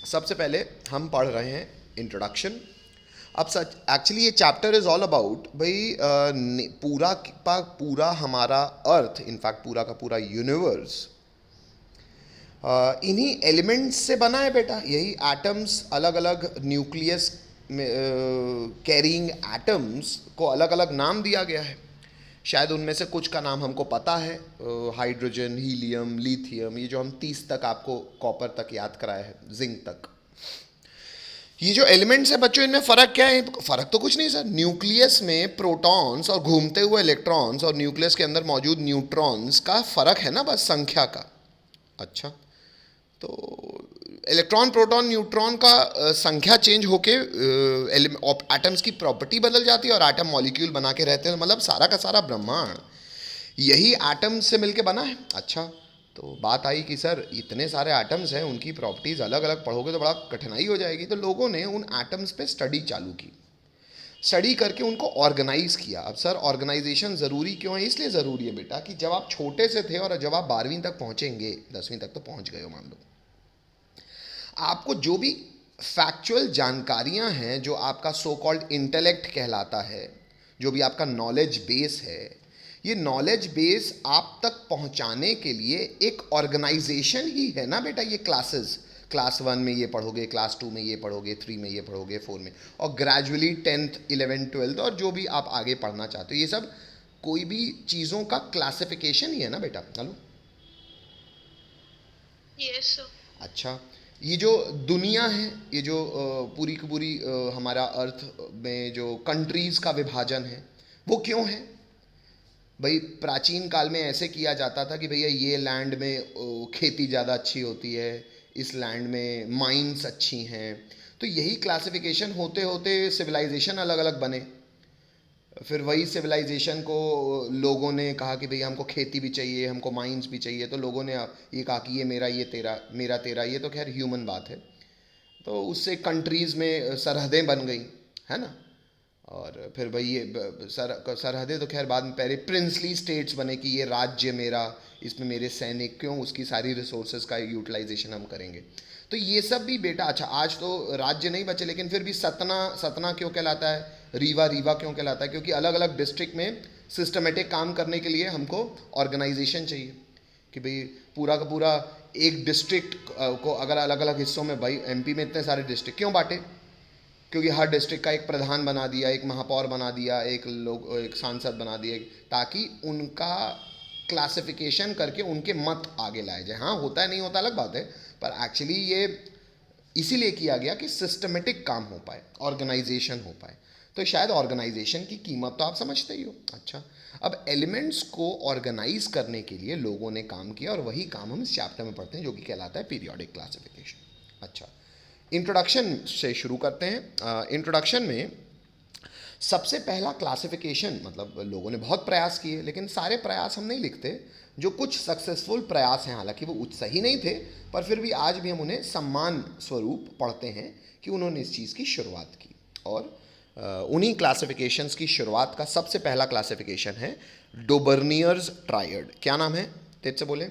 सबसे पहले हम पढ़ रहे हैं इंट्रोडक्शन। अब सच एक्चुअली ये चैप्टर इज़ ऑल अबाउट भाई पूरा हमारा अर्थ, इनफैक्ट पूरा का पूरा यूनिवर्स इन्हीं एलिमेंट्स से बना है बेटा। यही एटम्स, अलग अलग न्यूक्लियस कैरिंग एटम्स को अलग अलग नाम दिया गया है। शायद उनमें से कुछ का नाम हमको पता है, हाइड्रोजन, हीलियम, लिथियम, ये जो हम 30 तक आपको कॉपर तक याद कराए हैं, जिंक तक। ये जो एलिमेंट्स है बच्चों, इनमें फ़र्क क्या है? फ़र्क तो कुछ नहीं सर। न्यूक्लियस में प्रोटॉन्स और घूमते हुए इलेक्ट्रॉन्स और न्यूक्लियस के अंदर मौजूद न्यूट्रॉन्स का फ़र्क है ना, बस संख्या का। अच्छा, तो इलेक्ट्रॉन, प्रोटॉन, न्यूट्रॉन का संख्या चेंज होके एटम्स की प्रॉपर्टी बदल जाती है और एटम मॉलिक्यूल बना के रहते हैं। मतलब सारा का सारा ब्रह्मांड यही एटम से मिलके बना है। अच्छा, तो बात आई कि सर इतने सारे एटम्स हैं, उनकी प्रॉपर्टीज़ अलग अलग पढ़ोगे तो बड़ा कठिनाई हो जाएगी। तो लोगों ने उन एटम्स पे स्टडी चालू की, स्टडी करके उनको ऑर्गेनाइज किया। अब सर ऑर्गेनाइजेशन ज़रूरी क्यों है? इसलिए ज़रूरी है बेटा कि जब आप छोटे से थे और जब आप 12वीं तक पहुँचेंगे, 10वीं तक तो पहुँच गए हो मान लो, आपको जो भी फैक्चुअल जानकारियां हैं, जो आपका सो कॉल्ड इंटेलेक्ट कहलाता है, जो भी आपका नॉलेज बेस है, ये नॉलेज बेस आप तक पहुंचाने के लिए एक ऑर्गेनाइजेशन ही है ना बेटा। ये क्लासेस, क्लास 1 में ये पढ़ोगे, क्लास 2 में ये पढ़ोगे, 3 में ये पढ़ोगे, 4 में, और ग्रेजुअली 10th 11th 12th और जो भी आप आगे पढ़ना चाहते हो, ये सब कोई भी चीज़ों का क्लासिफिकेशन ही है ना बेटा। Hello, yes sir. अच्छा, ये जो दुनिया है, ये जो पूरी की पूरी हमारा अर्थ में जो कंट्रीज़ का विभाजन है, वो क्यों है भाई? प्राचीन काल में ऐसे किया जाता था कि भैया ये लैंड में खेती ज़्यादा अच्छी होती है, इस लैंड में माइंस अच्छी हैं। तो यही क्लासिफिकेशन होते होते सिविलाइजेशन अलग अलग बने। फिर वही सिविलाइजेशन को लोगों ने कहा कि भैया हमको खेती भी चाहिए, हमको माइंस भी चाहिए। तो लोगों ने ये कहा कि ये मेरा, ये तेरा, मेरा तेरा। ये तो खैर ह्यूमन बात है। तो उससे कंट्रीज़ में सरहदें बन गई, है ना। और फिर भाई ये सरहदें तो खैर बाद में, पहले प्रिंसली स्टेट्स बने कि ये राज्य मेरा, इसमें मेरे सैनिक क्यों, उसकी सारी रिसोर्सेज का यूटिलाइजेशन हम करेंगे। तो ये सब भी बेटा, अच्छा आज तो राज्य नहीं बचे, लेकिन फिर भी सतना सतना क्यों कहलाता है, रीवा रीवा क्यों कहलाता है? क्योंकि अलग अलग डिस्ट्रिक्ट में सिस्टमेटिक काम करने के लिए हमको ऑर्गेनाइजेशन चाहिए कि भाई पूरा का पूरा एक डिस्ट्रिक्ट को अगर अलग अलग हिस्सों में, भाई एमपी में इतने सारे डिस्ट्रिक्ट क्यों बांटे? क्योंकि हर डिस्ट्रिक्ट का एक प्रधान बना दिया, एक महापौर बना दिया, एक सांसद बना दिए, ताकि उनका क्लासिफिकेशन करके उनके मत आगे लाए जाए। हाँ, होता है नहीं होता अलग बात है, पर एक्चुअली ये इसीलिए किया गया कि सिस्टमेटिक काम हो पाए, ऑर्गेनाइजेशन हो पाए। तो शायद ऑर्गेनाइजेशन की कीमत तो आप समझते ही हो। अच्छा, अब एलिमेंट्स को ऑर्गेनाइज करने के लिए लोगों ने काम किया और वही काम हम इस चैप्टर में पढ़ते हैं, जो कि कहलाता है पीरियोडिक क्लासिफिकेशन। अच्छा, इंट्रोडक्शन से शुरू करते हैं। इंट्रोडक्शन में सबसे पहला क्लासिफिकेशन, मतलब लोगों ने बहुत प्रयास किए, लेकिन सारे प्रयास हम नहीं लिखते। जो कुछ सक्सेसफुल प्रयास हैं, हालांकि वो सही नहीं थे, पर फिर भी आज भी हम उन्हें सम्मान स्वरूप पढ़ते हैं कि उन्होंने इस चीज़ की शुरुआत की। और उन्हीं क्लासिफिकेशंस की शुरुआत का सबसे पहला क्लासिफिकेशन है डोबर्नियर्स ट्रायड। क्या नाम है? तेज से बोले।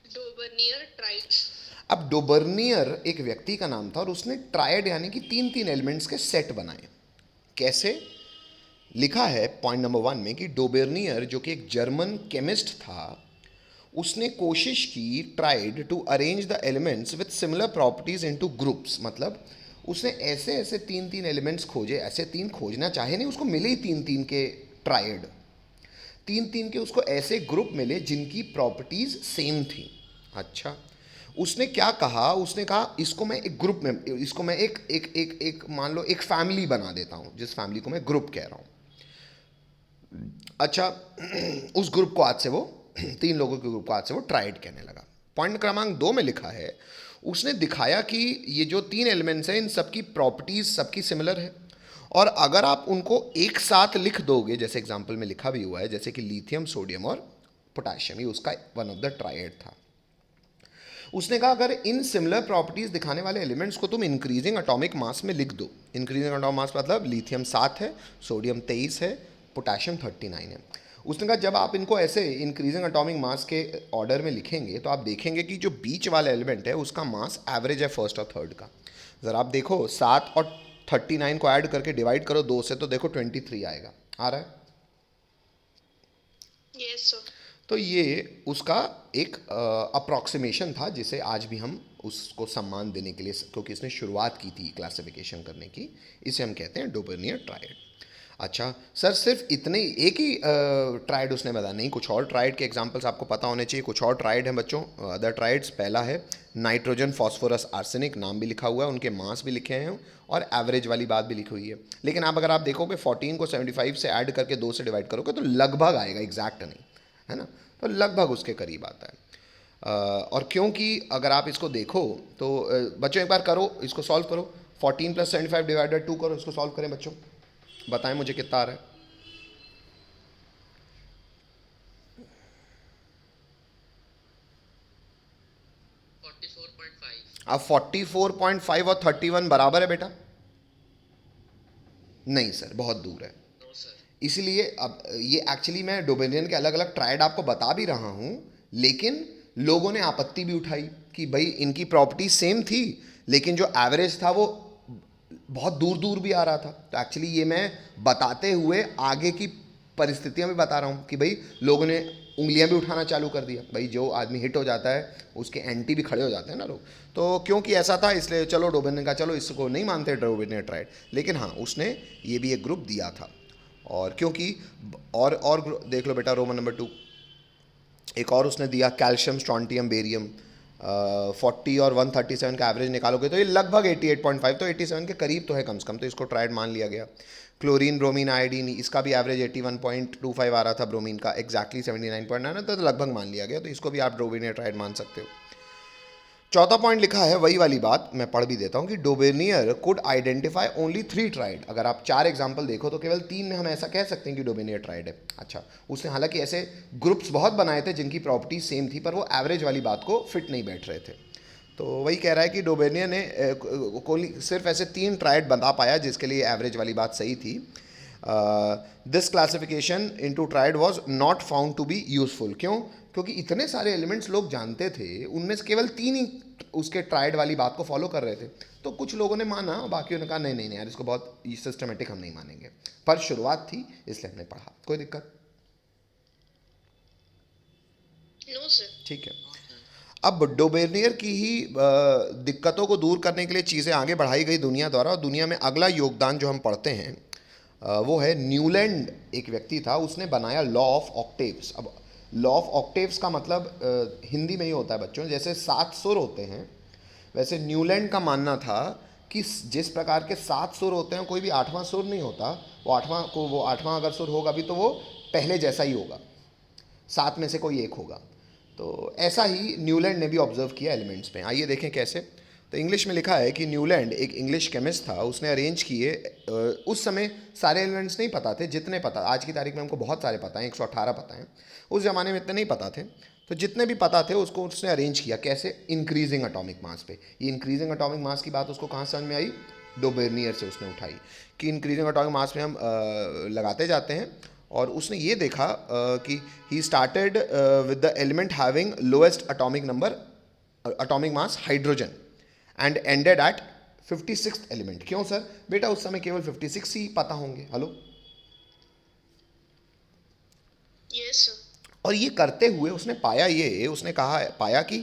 डोबर्नियर ट्राइड्स। अब डोबर्नियर एक व्यक्ति का नाम था और उसने ट्रायड यानी कि तीन तीन एलिमेंट्स के सेट बनाए। कैसे? लिखा है पॉइंट नंबर 1 में कि डोबर्नियर, जो कि एक जर्मन केमिस्ट था, उसने कोशिश की, tried to arrange the elements with similar properties into groups. मतलब उसने ऐसे ऐसे तीन तीन एलिमेंट्स खोजे, ऐसे तीन खोजना चाहे नहीं, उसको मिले ही तीन तीन के ट्रायड, तीन तीन के उसको ऐसे ग्रुप मिले जिनकी प्रॉपर्टीज सेम थी। अच्छा, उसने क्या कहा? उसने कहा इसको मैं एक ग्रुप में, इसको मैं एक एक एक एक मान लो एक फैमिली बना देता हूँ, जिस फैमिली को मैं ग्रुप कह रहा हूँ। अच्छा, उस ग्रुप को आज से वो तीन लोगों के ग्रुप को आज से वो ट्राइड कहने लगा। पॉइंट क्रमांक 2 में लिखा है, उसने दिखाया कि ये जो तीन एलिमेंट्स हैं, इन सबकी प्रॉपर्टीज सबकी सिमिलर है, और अगर आप उनको एक साथ लिख दोगे, जैसे एग्जाम्पल में लिखा भी हुआ है, जैसे कि लिथियम, सोडियम और पोटाशियम, ये उसका वन ऑफ द ट्राइड था। उसने कहा अगर इन सिमिलर प्रॉपर्टीज दिखाने वाले एलिमेंट्स को तुम इंक्रीजिंग एटॉमिक मास में लिख दो, इंक्रीजिंग एटॉमिक मास मतलब लिथियम 7 है, सोडियम 23 है, पोटाशियम 39 है, उसने कहा जब आप इनको ऐसे इंक्रीजिंग एटॉमिक मास के ऑर्डर में लिखेंगे तो आप देखेंगे कि जो बीच वाला एलिमेंट है उसका मास एवरेज है फर्स्ट और थर्ड का। ज़रा आप देखो 7 और 39 को ऐड करके डिवाइड करो 2 से तो देखो 23 आएगा, आ रहा है। Yes, sir. तो ये उसका एक अप्रॉक्सीमेशन था जिसे आज भी हम उसको सम्मान देने के लिए, क्योंकि इसने शुरुआत की थी क्लासिफिकेशन करने की, इसे हम कहते हैं डोबर्नियर ट्रायड। अच्छा सर, सिर्फ इतने एक ही ट्रायड उसने बताया? नहीं, कुछ और ट्रायड के एग्जांपल्स आपको पता होने चाहिए। कुछ और ट्रायड हैं बच्चों, अदर ट्रायड्स। पहला है नाइट्रोजन, फॉस्फोरस, आर्सेनिक, नाम भी लिखा हुआ है, उनके मास भी लिखे हैं और एवरेज वाली बात भी लिखी हुई है। लेकिन अगर आप देखोगे 14 को 75 से ऐड करके 2 से डिवाइड करोगे तो लगभग आएगा, एग्जैक्ट नहीं है ना, तो लगभग उसके करीब आता है। और क्योंकि अगर आप इसको देखो तो बच्चों एक बार करो, इसको सॉल्व करो, 14 + 75 डिवाइडेड 2 करो, इसको सॉल्व करें बच्चों, बताएं मुझे कितना आ रहा है। 44.5। अब 44.5 और 31 बराबर है बेटा? नहीं सर, बहुत दूर है। No sir. इसलिए अब ये एक्चुअली मैं डोबेनियन के अलग अलग ट्रायड आपको बता भी रहा हूँ, लेकिन लोगों ने आपत्ति भी उठाई कि भाई इनकी प्रॉपर्टी सेम थी लेकिन जो एवरेज था वो बहुत दूर दूर भी आ रहा था। तो एक्चुअली ये मैं बताते हुए आगे की परिस्थितियां भी बता रहा हूँ कि भाई लोगों ने उंगलियां भी उठाना चालू कर दिया। भाई जो आदमी हिट हो जाता है उसके एंटी भी खड़े हो जाते हैं ना लोग। तो क्योंकि ऐसा था इसलिए चलो डोबेनियन का, चलो इसको नहीं मानते डोबेनियन ट्रायड, लेकिन हाँ उसने ये भी एक ग्रुप दिया था। और क्योंकि और देख लो बेटा, रोमन नंबर 2 एक और उसने दिया, कैल्शियम, स्ट्रॉन्टियम, बेरियम। 40 और 137 का एवरेज निकालोगे तो ये लगभग 88.5, तो 87 के करीब तो है कम से कम, तो इसको ट्रायड मान लिया गया। क्लोरीन, ब्रोमीन, आयोडीन, इसका भी एवरेज 81.25 आ रहा था, ब्रोमीन का एग्जैक्टली 79.9, तो लगभग मान लिया गया, तो इसको भी आप डोबेनियर ट्रायड मान सकते हो। चौथा पॉइंट लिखा है वही वाली बात, मैं पढ़ भी देता हूँ कि डोबेनियर कुड आइडेंटिफाई ओनली 3 ट्राइड। अगर आप 4 एग्जाम्पल देखो तो केवल 3 में हम ऐसा कह सकते हैं कि डोबेनियर ट्राइड है। अच्छा, उसने हालांकि ऐसे ग्रुप्स बहुत बनाए थे जिनकी प्रॉपर्टी सेम थी पर वो एवरेज वाली बात को फिट नहीं बैठ रहे थे। तो वही कह रहा है कि डोबेनियर ने सिर्फ ऐसे 3 ट्राइड बता पाया जिसके लिए एवरेज वाली बात सही थी। This classification into triad was not found to be useful. क्यों? क्योंकि इतने सारे एलिमेंट्स लोग जानते थे, उनमें से केवल 3 ही उसके ट्राइड वाली बात को फॉलो कर रहे थे। तो कुछ लोगों ने माना और बाकियों ने कहा नहीं नहीं नहीं यार, इसको बहुत सिस्टमेटिक हम नहीं मानेंगे। पर शुरुआत थी इसलिए हमने पढ़ा, कोई दिक्कत? No, sir. ठीक है। अब डोबेनियर की ही दिक्कतों को दूर करने के लिए चीज़ें आगे बढ़ाई गई दुनिया द्वारा, और दुनिया में अगला योगदान जो हम पढ़ते हैं वो है न्यूलैंड। एक व्यक्ति था, उसने बनाया लॉ ऑफ ऑक्टेव्स। अब लॉ ऑफ ऑक्टेव्स का मतलब हिंदी में ही होता है बच्चों, जैसे 7 सुर होते हैं वैसे न्यूलैंड का मानना था कि जिस प्रकार के 7 सुर होते हैं कोई भी 8वां सुर नहीं होता। वो 8वां अगर सुर होगा भी तो वो पहले जैसा ही होगा, 7 में से कोई एक होगा। तो ऐसा ही न्यूलैंड ने भी ऑब्जर्व किया एलिमेंट्स में। आइए देखें कैसे। तो इंग्लिश में लिखा है कि न्यूलैंड एक इंग्लिश केमिस्ट था, उसने अरेंज किए, उस समय सारे एलिमेंट्स नहीं पता थे जितने पता आज की तारीख में हमको बहुत सारे पता हैं, 118 पता हैं। उस ज़माने में इतने नहीं पता थे, तो जितने भी पता थे उसको उसने अरेंज किया। कैसे? इंक्रीजिंग एटॉमिक मास पे। ये इंक्रीजिंग एटॉमिक मास की बात उसको कहाँ समझ में आई? डोबेनियर से उसने उठाई कि इंक्रीजिंग एटॉमिक मास में हम लगाते जाते हैं। और उसने ये देखा कि he started with the element having lowest atomic number, atomic mass hydrogen, and ended at 56th element. क्यों सर? बेटा उस समय केवल 56 ही पता होंगे। हेलो। Yes, sir. और ये करते हुए उसने पाया कि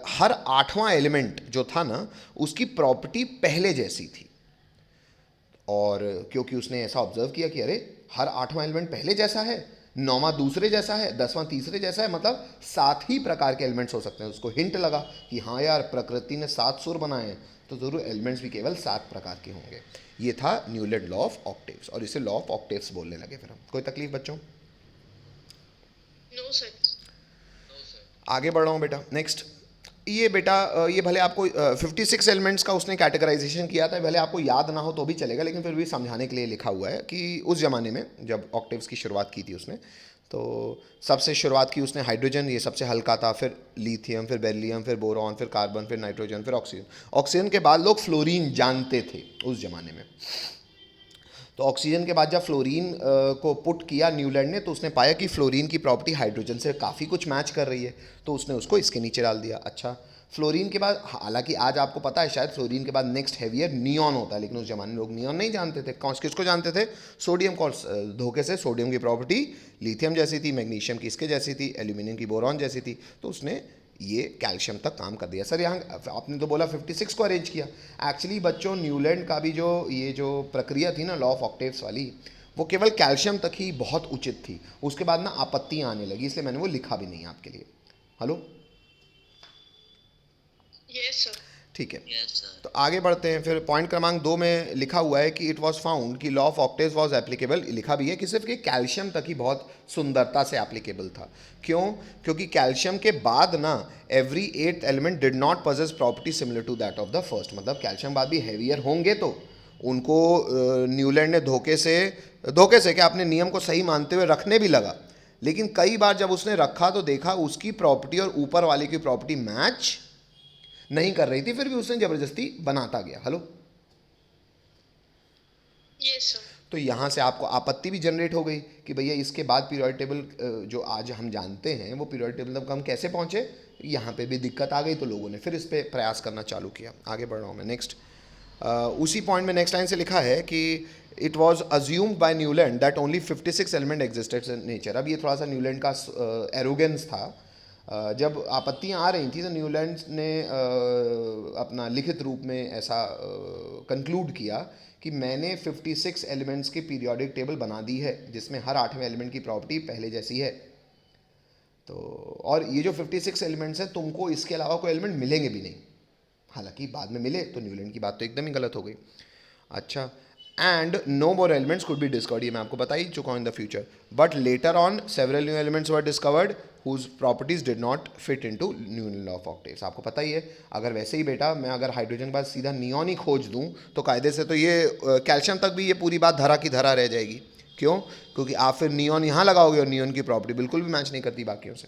हर 8वां एलिमेंट जो था ना उसकी प्रॉपर्टी पहले जैसी थी। और क्योंकि उसने ऐसा ऑब्जर्व किया कि अरे हर 8वां एलिमेंट पहले जैसा है, 9वां दूसरे जैसा है, 10वां तीसरे जैसा है, मतलब 7 ही प्रकार के एलिमेंट्स हो सकते हैं। उसको हिंट लगा कि हाँ यार, प्रकृति ने 7 सुर बनाए हैं तो जरूर एलिमेंट्स भी केवल 7 प्रकार के होंगे। ये था न्यूलैंड लॉ ऑफ ऑक्टेव्स, और इसे लॉ ऑफ ऑक्टेव्स बोलने लगे फिर हम। कोई तकलीफ बच्चों? No, sir. No sir. आगे बढ़ रहा हूँ बेटा। नेक्स्ट, ये बेटा ये भले आपको 56 एलिमेंट्स का उसने कैटेगराइजेशन किया था, भले आपको याद ना हो तो भी चलेगा, लेकिन फिर भी समझाने के लिए लिखा हुआ है कि उस ज़माने में जब ऑक्टेव्स की शुरुआत की थी उसने, तो सबसे शुरुआत की उसने हाइड्रोजन, ये सबसे हल्का था, फिर लिथियम, फिर बेरिलियम, फिर बोरॉन, फिर कार्बन, फिर नाइट्रोजन, फिर ऑक्सीजन। ऑक्सीजन के बाद लोग फ्लोरीन जानते थे उस ज़माने में। तो ऑक्सीजन के बाद जब फ्लोरीन को पुट किया न्यूलैंड ने, तो उसने पाया कि फ्लोरीन की प्रॉपर्टी हाइड्रोजन से काफ़ी कुछ मैच कर रही है, तो उसने उसको इसके नीचे डाल दिया। अच्छा, फ्लोरीन के बाद, हालांकि आज आपको पता है शायद, फ्लोरीन के बाद नेक्स्ट हैवियर नियॉन होता है, लेकिन उस जमाने में लोग नियॉन नहीं जानते थे। कौन किसको जानते थे? सोडियम को। धोखे से सोडियम की प्रॉपर्टी लिथियम जैसी थी, मैग्नीशियम की इसके जैसी थी, एल्यूमिनियम की बोरॉन जैसी थी, तो उसने ये कैल्शियम तक काम कर दिया। सर यहाँ आपने तो बोला 56 को अरेंज किया। एक्चुअली बच्चों, न्यूलैंड का भी जो ये जो प्रक्रिया थी ना, लॉ ऑफ ऑक्टेव्स वाली, वो केवल कैल्शियम तक ही बहुत उचित थी। उसके बाद ना आपत्तियाँ आने लगी, इसलिए मैंने वो लिखा भी नहीं आपके लिए। Hello, Yes, sir. ठीक है। Yes, sir. तो आगे बढ़ते हैं। फिर पॉइंट क्रमांक 2 में लिखा हुआ है कि इट वाज फाउंड कि law of octaves was applicable. लिखा भी है कि सिर्फ कि कैल्शियम तक ही बहुत सुंदरता से एप्लीकेबल था। क्यों? क्योंकि कैल्शियम के बाद ना every 8th element did not possess property similar to that of the first. मतलब कैल्शियम बाद भी हैवियर होंगे, तो उनको न्यूलैंड ने धोखे से क्या, अपने नियम को सही मानते हुए रखने भी लगा, लेकिन कई बार जब उसने रखा तो देखा उसकी प्रॉपर्टी और ऊपर वाले की प्रॉपर्टी मैच नहीं कर रही थी, फिर भी उसने जबरदस्ती बनाता गया। Hello, Yes, sir. तो यहाँ से आपको आपत्ति भी जनरेट हो गई कि भैया इसके बाद पीरियोडिक टेबल जो आज हम जानते हैं, वो पीरियोडिक टेबल तक हम कैसे पहुँचे, यहाँ पे भी दिक्कत आ गई, तो लोगों ने फिर इस पर प्रयास करना चालू किया। आगे बढ़ रहा हूँ मैं। नेक्स्ट, उसी पॉइंट में नेक्स्ट लाइन से लिखा है कि it was assumed by Newland that only 56 element existed in nature. अब ये थोड़ा सा न्यूलैंड का एरोगेंस था। जब आपत्तियां आ रही थी तो न्यूलैंड ने अपना लिखित रूप में ऐसा कंक्लूड किया कि मैंने 56 एलिमेंट्स की पीरियोडिक टेबल बना दी है, जिसमें हर 8वें एलिमेंट की प्रॉपर्टी पहले जैसी है। तो और ये जो 56 एलिमेंट्स हैं, तुमको इसके अलावा कोई एलिमेंट मिलेंगे भी नहीं। हालांकि बाद में मिले, तो न्यूलैंड की बात तो एकदम ही गलत हो गई। अच्छा, and no more elements could be discovered, ये मैं आपको बता ही चुका हूँ in the future, but later on several new elements were discovered whose properties did not fit into Newton law of octaves. आपको पता ही है, अगर वैसे ही बेटा मैं अगर हाइड्रोजन के बाद सीधा नियॉन ही खोज दूँ तो कायदे से तो ये कैल्शियम तक भी ये पूरी बात धरा की धरा रह जाएगी। क्यों? क्योंकि आप फिर नियॉन यहाँ लगाओगे और नियॉन की प्रॉपर्टी बिल्कुल भी मैच नहीं करती बाकियों से,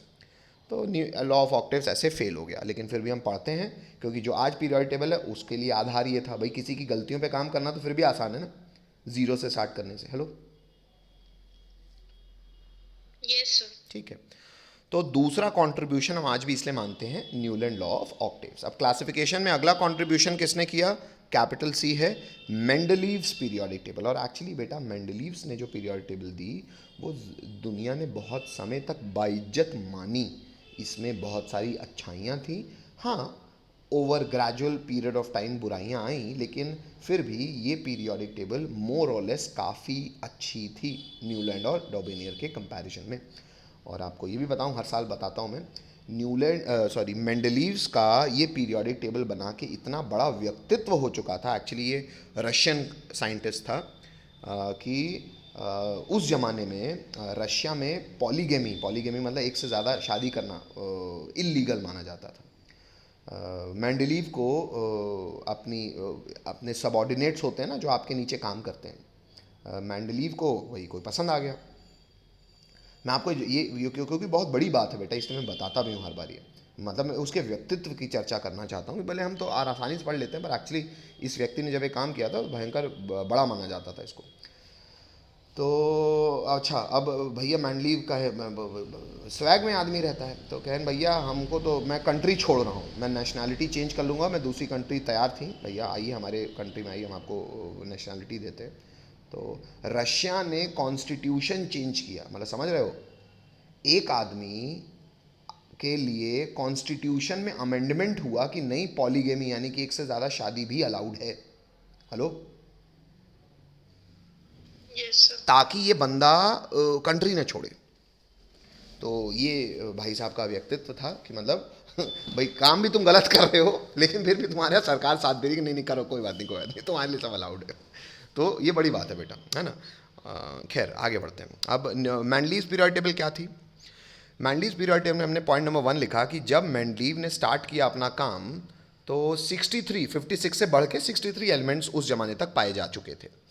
तो लॉ ऑफ ऑक्टेव्स ऐसे फेल हो गया। लेकिन फिर भी हम पढ़ते हैं, क्योंकि जो आज पीरियोडिक टेबल है उसके लिए आधार ये था भाई, किसी की गलतियों पे काम करना तो फिर भी आसान है ना, जीरो से स्टार्ट करने से। Hello, Yes, sir. ठीक है। तो दूसरा कंट्रीब्यूशन हम आज भी इसलिए मानते हैं न्यूलैंड लॉ ऑफ ऑक्टेव्स। अब क्लासिफिकेशन में अगला कंट्रीब्यूशन किसने किया? कैपिटल सी है, मेंडलीव्स पीरियोडिक टेबल। और एक्चुअली बेटा मेंडलीव्स ने जो पीरियोडिक टेबल दी, वो दुनिया ने बहुत समय तक बाइज्जत मानी। इसमें बहुत सारी अच्छाइयाँ थी, हाँ, over gradual period of time बुराइयाँ आई, लेकिन फिर भी ये पीरियोडिक टेबल मोर और लेस काफ़ी अच्छी थी न्यूलैंड और डॉबेनियर के कंपैरिजन में। और आपको ये भी बताऊं, हर साल बताता हूं मैं, मेंडलीव्स का ये पीरियोडिक टेबल बना के इतना बड़ा व्यक्तित्व हो चुका था। एक्चुअली ये रशियन साइंटिस्ट था कि उस ज़माने में रशिया में पॉलीगेमी मतलब एक से ज़्यादा शादी करना इल्लीगल माना जाता था। मेंडलीव को अपने सबऑर्डिनेट्स होते हैं ना, जो आपके नीचे काम करते हैं, मेंडलीव को वही कोई पसंद आ गया। मैं आपको ये क्योंकि बहुत बड़ी बात है बेटा, इसलिए मैं बताता भी हूँ हर बार। ये मतलब मैं उसके व्यक्तित्व की चर्चा करना चाहता हूँ कि भले हम तो आसानी से पढ़ लेते हैं, पर एक्चुअली इस व्यक्ति ने जब ये काम किया था तो भयंकर बड़ा माना जाता था इसको। तो अच्छा, अब भैया मेंडलीव का है, स्वैग में आदमी रहता है, तो कहें भैया हमको तो, मैं कंट्री छोड़ रहा हूँ, मैं नेशनैलिटी चेंज कर लूँगा, मैं दूसरी कंट्री तैयार थी, भैया आइए हमारे कंट्री में आइए, हम आपको नेशनैलिटी देते हैं। तो रशिया ने कॉन्स्टिट्यूशन चेंज किया। मतलब समझ रहे हो, एक आदमी के लिए कॉन्स्टिट्यूशन में अमेंडमेंट हुआ कि नहीं, पॉलीगेमी यानी कि एक से ज़्यादा शादी भी अलाउड है। Hello, Yes, sir. ताकि ये बंदा कंट्री न छोड़े। तो ये भाई साहब का व्यक्तित्व था कि मतलब भाई काम भी तुम गलत कर रहे हो, लेकिन फिर भी तुम्हारे सरकार साथ दे रही कि नहीं नहीं करो, कोई बात नहीं, तुम्हारे लिए सब अलाउड है। तो ये बड़ी बात है बेटा, है ना। खैर आगे बढ़ते हैं। अब मेंडलीव्स पीरियोडिक टेबल क्या थी? मेंडलीव्स पीरियोडिक टेबल में हमने पॉइंट नंबर 1 लिखा कि जब मेंडलीव ने स्टार्ट किया अपना काम, तो 56 से बढ़ के 63 एलिमेंट्स उस ज़माने तक पाए जा चुके थे।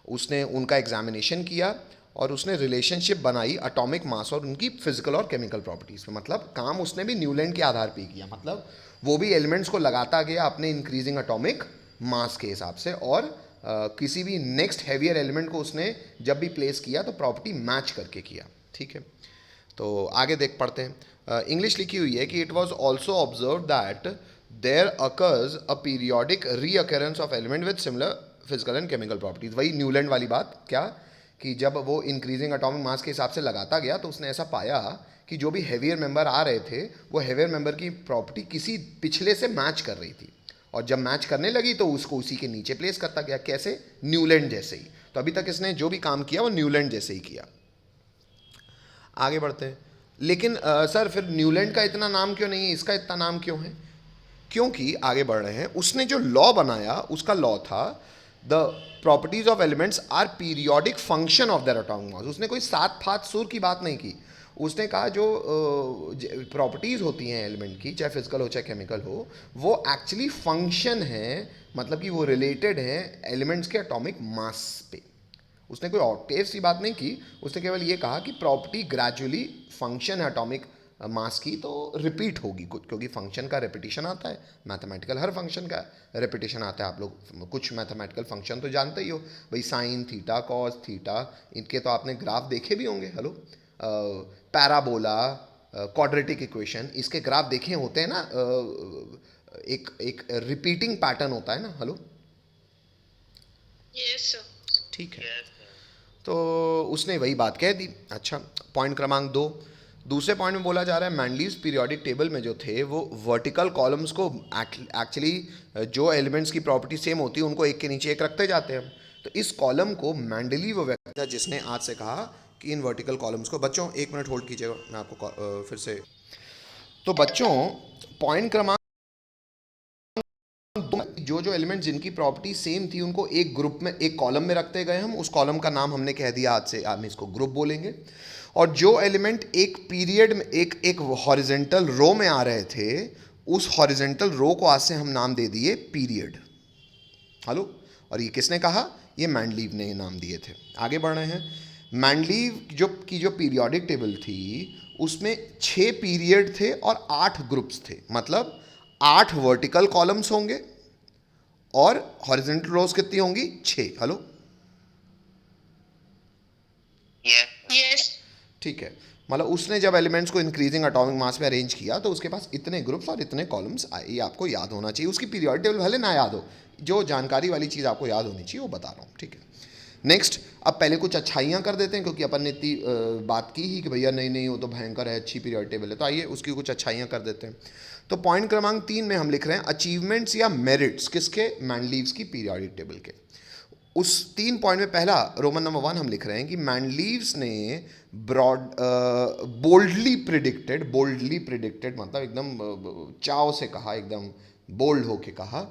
उसने उनका एग्जामिनेशन किया और उसने रिलेशनशिप बनाई एटॉमिक मास और उनकी फिजिकल और केमिकल प्रॉपर्टीज़ पे। मतलब काम उसने भी न्यूलैंड के आधार पे किया। मतलब वो भी एलिमेंट्स को लगाता गया अपने इंक्रीजिंग एटॉमिक मास के हिसाब से, और किसी भी नेक्स्ट हैवियर एलिमेंट को उसने जब भी प्लेस किया तो प्रॉपर्टी मैच करके किया, ठीक है। तो आगे देख पढ़ते हैं। इंग्लिश लिखी हुई है कि it was also observe that there occurs a periodic recurrence of element with similar physical and chemical properties. वही न्यूलैंड वाली बात, क्या कि जब वो इंक्रीजिंग एटॉमिक मास के हिसाब से लगाता गया तो उसने ऐसा पाया कि जो भी हैवियर मेंबर आ रहे थे वो हैवियर मेंबर की प्रॉपर्टी किसी पिछले से मैच कर रही थी, और जब मैच करने लगी तो उसको उसी के नीचे प्लेस करता गया। कैसे? न्यूलैंड जैसे ही। तो अभी तक इसने जो भी काम किया वो न्यूलैंड जैसे ही किया। आगे बढ़ते हैं। लेकिन सर फिर न्यूलैंड का इतना नाम क्यों नहीं है, इसका इतना नाम क्यों है? क्योंकि आगे बढ़ रहे हैं, उसने जो लॉ बनाया उसका लॉ था the properties of elements are periodic function of their atomic mass. उसने कोई सात फात सुर की बात नहीं की। उसने कहा जो प्रॉपर्टीज होती हैं एलिमेंट की, चाहे फिजिकल हो चाहे केमिकल हो, वो एक्चुअली फंक्शन है, मतलब कि वो रिलेटेड है एलिमेंट्स के एटॉमिक मास पे। उसने कोई ऑक्टेव सी बात नहीं की, उसने केवल ये कहा कि प्रॉपर्टी ग्रेजुअली फंक्शन है एटॉमिक मास की तो रिपीट होगी कुछ, क्योंकि फंक्शन का रेपिटेशन आता है, मैथमेटिकल हर फंक्शन का रेपिटेशन आता है। आप लोग कुछ मैथमेटिकल फंक्शन तो जानते ही हो भाई, साइन थीटा कॉस थीटा, इनके तो आपने ग्राफ देखे भी होंगे। हेलो, पैराबोला, क्वाड्रेटिक इक्वेशन, इसके ग्राफ देखे होते हैं ना। एक एक रिपीटिंग पैटर्न होता है ना। Hello, Yes, sir. ठीक है। तो उसने वही बात कह दी। अच्छा, पॉइंट क्रमांक 2, दूसरे पॉइंट में बोला जा रहा है मैंडलीव्स पीरियोडिक टेबल में जो थे वो वर्टिकल कॉलम्स को एक्चुअली जो एलिमेंट्स की प्रॉपर्टी सेम होती है उनको एक के नीचे एक रखते जाते हैं। तो इस कॉलम को मैंडलीव वो व्यक्ति था जिसने आज से कहा कि इन वर्टिकल कॉलम्स को, बच्चों एक मिनट होल्ड कीजिएगा, मैं आपको फिर से। तो बच्चों, पॉइंट क्रमांक जो जो एलिमेंट जिनकी प्रॉपर्टी सेम थी उनको एक ग्रुप में, एक कॉलम में रखते गए हम। उस कॉलम का नाम हमने कह दिया, आज से हम इसको ग्रुप बोलेंगे। और जो एलिमेंट एक पीरियड में एक एक हॉरिजेंटल रो में आ रहे थे, उस हॉरिजेंटल रो को आज से हम नाम दे दिए पीरियड। हेलो, और ये किसने कहा? ये मैंडलीव ने नाम दिए थे। आगे बढ़ रहे हैं। मैंडलीव जो पीरियोडिक टेबल थी उसमें 6 पीरियड थे और 8 ग्रुप्स थे, मतलब 8 वर्टिकल कॉलम्स होंगे और हॉरिजॉन्टल रोज कितनी होंगी? 6। Hello, Yes. ठीक है। मतलब उसने जब एलिमेंट्स को इंक्रीजिंग एटॉमिक मास में अरेंज किया तो उसके पास इतने ग्रुप्स और इतने कॉलम्स आए। ये आपको याद होना चाहिए। उसकी पीरियोडिक टेबल भले ना याद हो, जो जानकारी वाली चीज़ आपको याद होनी चाहिए वो बता रहा हूँ, ठीक है। नेक्स्ट, अब पहले कुछ अच्छाइयाँ कर देते हैं, क्योंकि अपन ने इतनी बात की ही कि भैया नहीं नहीं वो तो भयंकर है, अच्छी पीरियोडिक टेबल है, तो आइए उसकी कुछ अच्छाइयाँ कर देते हैं। तो पॉइंट क्रमांक 3 में हम लिख रहे हैं अचीवमेंट्स या मेरिट्स किसके? मैंडलीव्स की पीरियोडिक टेबल के। उस 3 पॉइंट में पहला, रोमन नंबर 1 हम लिख रहे हैं कि मैंडलीव्स ने बोल्डली प्रिडिक्टेड मतलब एकदम चाव से कहा, एकदम बोल्ड होके कहा,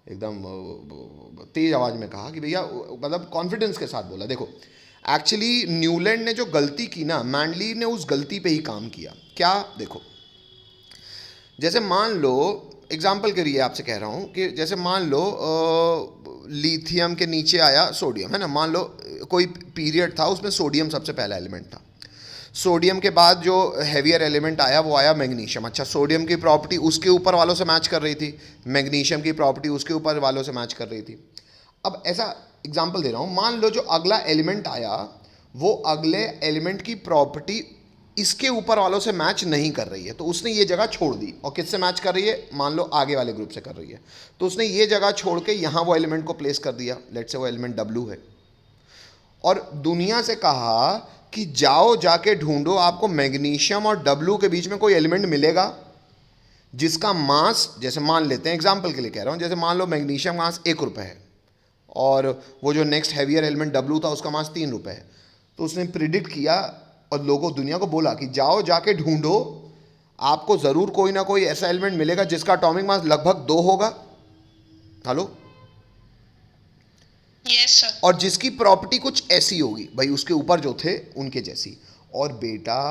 एकदम तेज आवाज में कहा कि भैया, मतलब कॉन्फिडेंस के साथ बोला। देखो, एक्चुअली न्यूलैंड ने जो गलती की ना, मैंडलीव ने उस गलती पे ही काम किया। क्या? देखो, जैसे मान लो, एग्जाम्पल के लिए आपसे कह रहा हूँ कि जैसे मान लो लिथियम के नीचे आया सोडियम, है ना। मान लो कोई पीरियड था उसमें सोडियम सबसे पहला एलिमेंट था। सोडियम के बाद जो हैवियर एलिमेंट आया वो आया मैग्नीशियम। अच्छा, सोडियम की प्रॉपर्टी उसके ऊपर वालों से मैच कर रही थी, मैग्नीशियम की प्रॉपर्टी उसके ऊपर वालों से मैच कर रही थी। अब ऐसा एग्जाम्पल दे रहा हूँ, मान लो जो अगला एलिमेंट आया वो अगले एलिमेंट की प्रॉपर्टी इसके ऊपर वालों से मैच नहीं कर रही है, तो उसने ये जगह छोड़ दी। और किससे मैच कर रही है? मान लो आगे वाले ग्रुप से कर रही है, तो उसने ये जगह छोड़ के यहाँ वो एलिमेंट को प्लेस कर दिया। लेट्स से वो एलिमेंट W है, और दुनिया से कहा कि जाओ जाके ढूंढो, आपको मैग्नीशियम और W के बीच में कोई एलिमेंट मिलेगा जिसका मास, जैसे मान लेते हैं एग्जाम्पल के लिए कह रहा हूँ, जैसे मान लो मैग्नीशियम का मास 1 रुपये है और वो जो नेक्स्ट हैवियर एलिमेंट W था उसका मास 3 रुपये है। तो उसने प्रिडिक्ट किया और लोगों दुनिया को बोला कि जाओ जाके ढूंढो, आपको ज़रूर कोई ना कोई ऐसा एलिमेंट मिलेगा जिसका एटॉमिक मास लगभग 2 होगा। Hello, Yes, sir. और जिसकी प्रॉपर्टी कुछ ऐसी होगी, भाई उसके ऊपर जो थे उनके जैसी। और बेटा,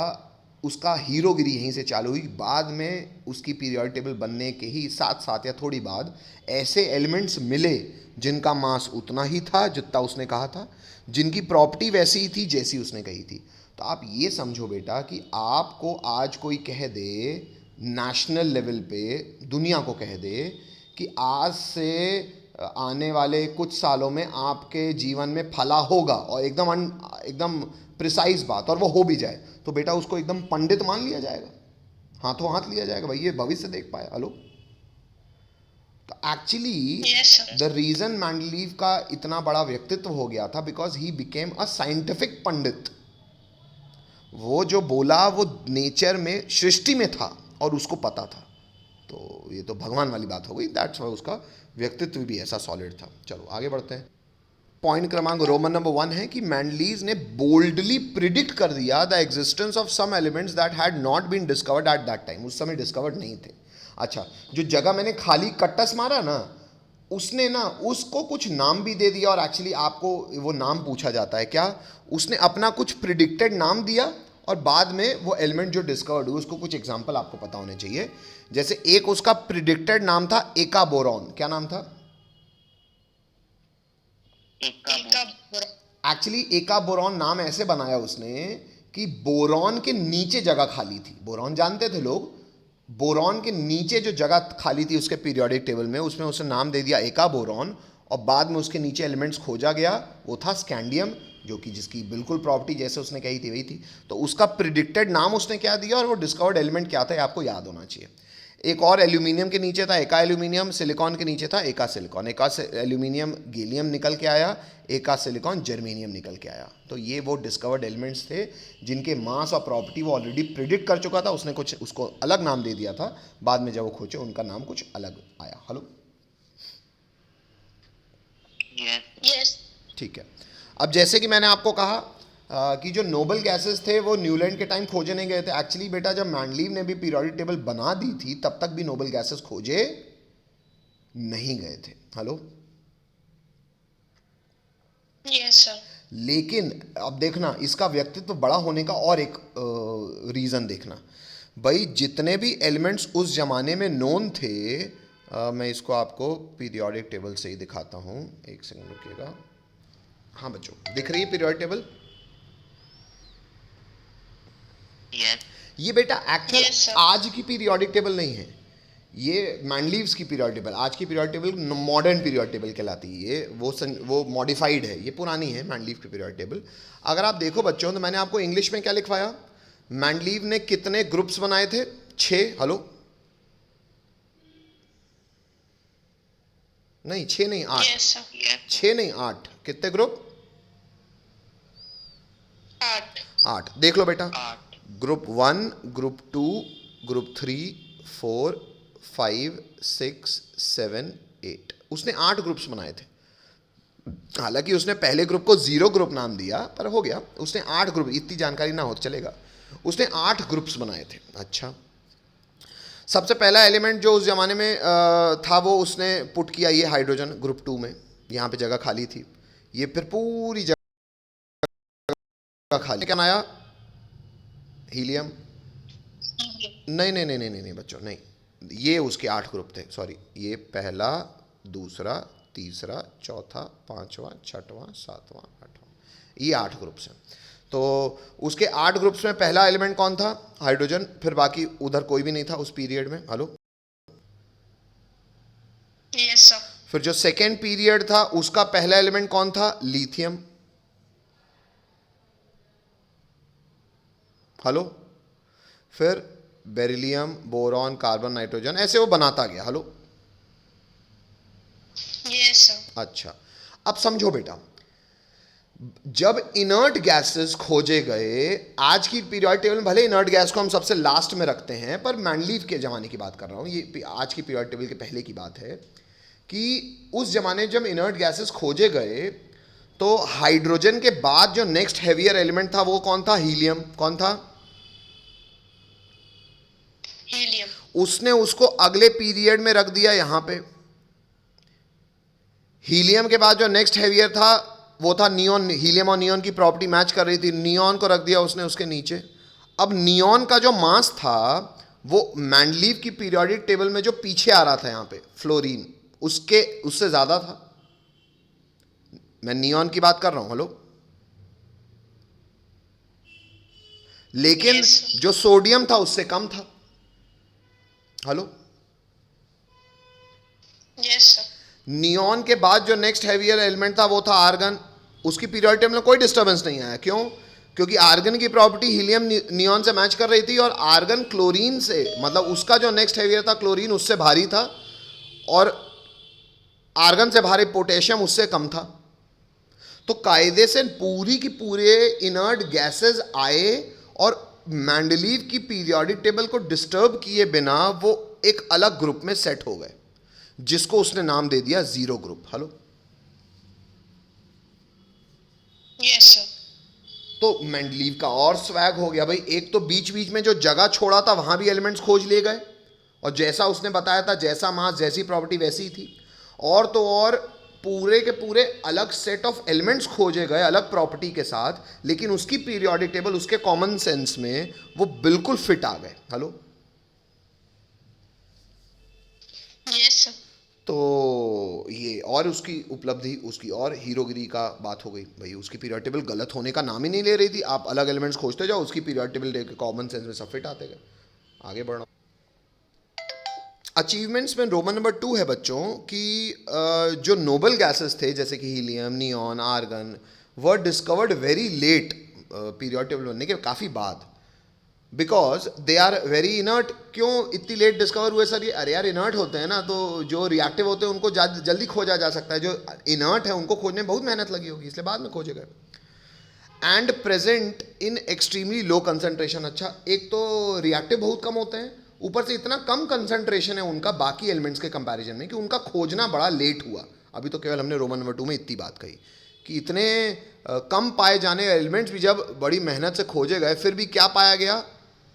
उसका हीरोगिरी यहीं से चालू हुई। बाद में उसकी पीरियोडिक टेबल बनने के ही साथ साथ या थोड़ी बाद ऐसे एलिमेंट्स मिले जिनका मास उतना ही था जितना उसने कहा था, जिनकी प्रॉपर्टी वैसी ही थी जैसी उसने कही थी। तो आप ये समझो बेटा कि आपको आज कोई कह दे नेशनल लेवल पे, दुनिया को कह दे कि आज से आने वाले कुछ सालों में आपके जीवन में फला होगा, और एकदम प्रिसाइज बात, और वो हो भी जाए, तो बेटा उसको एकदम पंडित मान लिया जाएगा, हाथों हाथ लिया जाएगा, भाई ये भविष्य देख पाया। हेलो। तो actually Yes, sir. The reason Mendeleev का इतना बड़ा व्यक्तित्व हो गया था because he became a scientific pandit. वो जो बोला वो नेचर में, सृष्टि में था और उसको पता था। तो ये तो भगवान वाली बात हो गई, दैट्स वाई उसका व्यक्तित्व भी ऐसा सॉलिड था। चलो आगे बढ़ते हैं। पॉइंट क्रमांक रोमन नंबर 1 है कि मैंडलीज ने बोल्डली प्रिडिक्ट कर दिया the existence of some elements that had not been discovered at that time. उस समय डिस्कवर्ड नहीं थे। अच्छा, जो जगह मैंने खाली कट्टस मारा ना, उसने ना उसको कुछ नाम भी दे दिया, और एक्चुअली आपको वो नाम पूछा जाता है क्या, उसने अपना कुछ प्रिडिक्टेड नाम दिया, और बाद में वो एलिमेंट जो डिस्कवर्ड हुए उसको कुछ एग्जांपल आपको पता होने चाहिए। जैसे एक उसका प्रिडिक्टेड नाम था एका बोरॉन। क्या नाम था? Eka. एक्चुअली एका बोरॉन नाम ऐसे बनाया उसने कि बोरॉन के नीचे जगह खाली थी। बोरॉन जानते थे लोग, बोरॉन के नीचे जो जगह खाली थी उसके पीरियोडिक टेबल में, उसमें उसने नाम दे दिया एका बोरॉन, और बाद में उसके नीचे एलिमेंट्स खोजा गया, वो था स्कैंडियम, जो कि जिसकी बिल्कुल प्रॉपर्टी जैसे उसने कही थी वही थी। तो उसका प्रिडिक्टेड नाम उसने क्या दिया, और वो डिस्कवर्ड एलिमेंट क्या था, ये आपको याद होना चाहिए। एक और एल्यूमिनियम के नीचे था एका एल्यूमिनियम, सिलिकॉन के नीचे था एका सिलिकॉन। एका एल्यूमिनियम गैलियम निकल के आया, एका सिलिकॉन जर्मेनियम निकल के आया। तो ये वो डिस्कवर्ड एलिमेंट्स थे जिनके मास और प्रॉपर्टी वो ऑलरेडी प्रिडिक्ट कर चुका था। उसने कुछ उसको अलग नाम दे दिया था, बाद में जब वो खोजे उनका नाम कुछ अलग आया। हेलो। Yes. Yes. ठीक है। अब जैसे कि मैंने आपको कहा कि जो नोबल गैसेस थे वो न्यूलैंड के टाइम खोजे नहीं गए थे। एक्चुअली बेटा जब मैंडलीव ने भी पीरियोडिक टेबल बना दी थी तब तक भी नोबल गैसेस खोजे नहीं गए थे। हेलो। Yes, sir. लेकिन अब देखना, इसका व्यक्तित्व बड़ा होने का और एक रीज़न देखना। भाई जितने भी एलिमेंट्स उस जमाने में नोन थे, मैं इसको आपको पीरियोडिक टेबल से ही दिखाता हूँ, एक सेकंड रुकिएगा। हाँ बच्चों, दिख रही है पीरियोडिक टेबल? Yes. ये बेटा एक्चुअल Yes, sir. आज की पीरियोडिक टेबल नहीं है, ये मैंडलीव्स की पीरियोडिक टेबल। आज की periodic table modern periodic table कहलाती है। ये वो मॉडिफाइड है, ये पुरानी है मैंडलीव की पीरियोडिक टेबल। अगर आप देखो बच्चों, तो मैंने आपको इंग्लिश में क्या लिखवाया, मैंडलीव ने कितने ग्रुप्स बनाए थे? 6। हेलो, नहीं 6 नहीं 8। Yes, sir. Yes. 6 नहीं 8। कितने ग्रुप? 8. 8। देख लो बेटा, 8. Group 1, group 2, group 3, 4, 5, 6, 7, 8। उसने 8 ग्रुप्स बनाए थे। हालांकि उसने पहले ग्रुप को 0 ग्रुप नाम दिया, पर हो गया। उसने 8 ग्रुप, इतनी जानकारी ना हो तो चलेगा, उसने 8 ग्रुप्स बनाए थे। अच्छा, सबसे पहला एलिमेंट जो उस जमाने में था वो उसने पुट किया ये हाइड्रोजन ग्रुप 2 में। यहाँ पे जगह खाली थी, ये फिर पूरी जगह खाली, क्या आया? हीलियम। नहीं नहीं नहीं नहीं नहीं बच्चों, नहीं, ये उसके 8 ग्रुप थे। सॉरी, ये पहला, दूसरा, तीसरा, चौथा, पांचवा, छठवां, सातवां, आठवां, ये 8 ग्रुप्स हैं। तो उसके 8 ग्रुप्स में पहला एलिमेंट कौन था? हाइड्रोजन। फिर बाकी उधर कोई भी नहीं था उस पीरियड में। हेलो। Yes, sir. फिर जो सेकेंड पीरियड था उसका पहला एलिमेंट कौन था? लिथियम। हेलो। फिर बेरिलियम, बोरॉन, कार्बन, नाइट्रोजन, ऐसे वो बनाता गया। हेलो। Yes, sir. अच्छा, अब समझो बेटा, जब इनर्ट गैसेस खोजे गए, आज की पीरियोडिक टेबल में भले इनर्ट गैस को हम सबसे लास्ट में रखते हैं, पर मैंडलीव के ज़माने की बात कर रहा हूँ, ये आज की पीरियोडिक टेबल के पहले की बात है कि उस ज़माने जब इनर्ट गैसेस खोजे गए तो हाइड्रोजन के बाद जो नेक्स्ट हैवियर एलिमेंट था वो कौन था? हीलियम। कौन था? Helium. उसने उसको अगले पीरियड में रख दिया यहाँ पे। हीलियम के बाद जो नेक्स्ट हैवियर था वो था नियॉन। हीलियम और नियॉन की प्रॉपर्टी मैच कर रही थी, नियॉन को रख दिया उसने उसके नीचे। अब नियॉन का जो मास था वो मैंडलीव की पीरियोडिक टेबल में जो पीछे आ रहा था यहाँ पे, फ्लोरीन, उससे ज़्यादा था। मैं नियॉन की बात कर रहा हूँ। हेलो। लेकिन Yes. जो सोडियम था उससे कम था। हेलो। Yes, sir. नियॉन के बाद जो नेक्स्ट हैवियर एलिमेंट था वो था आर्गन, उसकी पीरियोडिक टेबल में कोई डिस्टर्बेंस नहीं आया। क्यों? क्योंकि आर्गन की प्रॉपर्टी हीलियम नियॉन से मैच कर रही थी और आर्गन क्लोरीन से, मतलब उसका जो नेक्स्ट हैवियर था क्लोरीन उससे भारी था और आर्गन से भारी पोटेशियम उससे कम था। तो कायदे से पूरी की पूरे इनर्ट गैसेस आए और मेंडलीव की पीरियोडिक टेबल को डिस्टर्ब किए बिना वो एक अलग ग्रुप में सेट हो गए, जिसको उसने नाम दे दिया zero group. Hello, Yes, sir. तो मेंडलीव का और स्वैग हो गया भाई। एक तो बीच बीच में जो जगह छोड़ा था वहां भी एलिमेंट्स खोज लिए गए और जैसा उसने बताया था, जैसा मास जैसी प्रॉपर्टी वैसी ही थी। और तो और पूरे के पूरे अलग सेट ऑफ एलिमेंट्स खोजे गए अलग प्रॉपर्टी के साथ, लेकिन उसकी पीरियोडिक टेबल उसके कॉमन सेंस में वो बिल्कुल फिट आ गए। Hello, Yes, sir. तो ये और उसकी उपलब्धि, उसकी और हीरोगिरी का बात हो गई भाई। उसकी पीरियोडिक टेबल गलत होने का नाम ही नहीं ले रही थी। आप अलग एलिमेंट्स खोजते जाओ, उसकी पीरियोडिक टेबल कॉमन सेंस में सब फिट आते गए। आगे बढ़ना, अचीवमेंट्स में रोमन नंबर 2 है बच्चों कि जो नोबल गैसेस थे जैसे कि helium, neon, argon, were discovered very late, periodic table बनने के काफ़ी बाद, because they are very inert. क्यों इतनी लेट डिस्कवर हुए सर? ये अरे यार इनर्ट होते हैं ना, तो जो रिएक्टिव होते हैं उनको जल्दी खोजा जा सकता है, जो इनर्ट है उनको खोजने में बहुत मेहनत लगी होगी, इसलिए बाद में खोजे गए। And present in extremely low concentration. अच्छा, एक तो रिएक्टिव बहुत कम होते हैं, ऊपर से इतना कम कंसंट्रेशन है उनका बाकी एलिमेंट्स के कंपैरिजन में कि उनका खोजना बड़ा लेट हुआ। अभी तो केवल हमने रोमन नंबर 2 में इतनी बात कही कि इतने कम पाए जाने एलिमेंट्स भी जब बड़ी मेहनत से खोजे गए, फिर भी क्या पाया गया?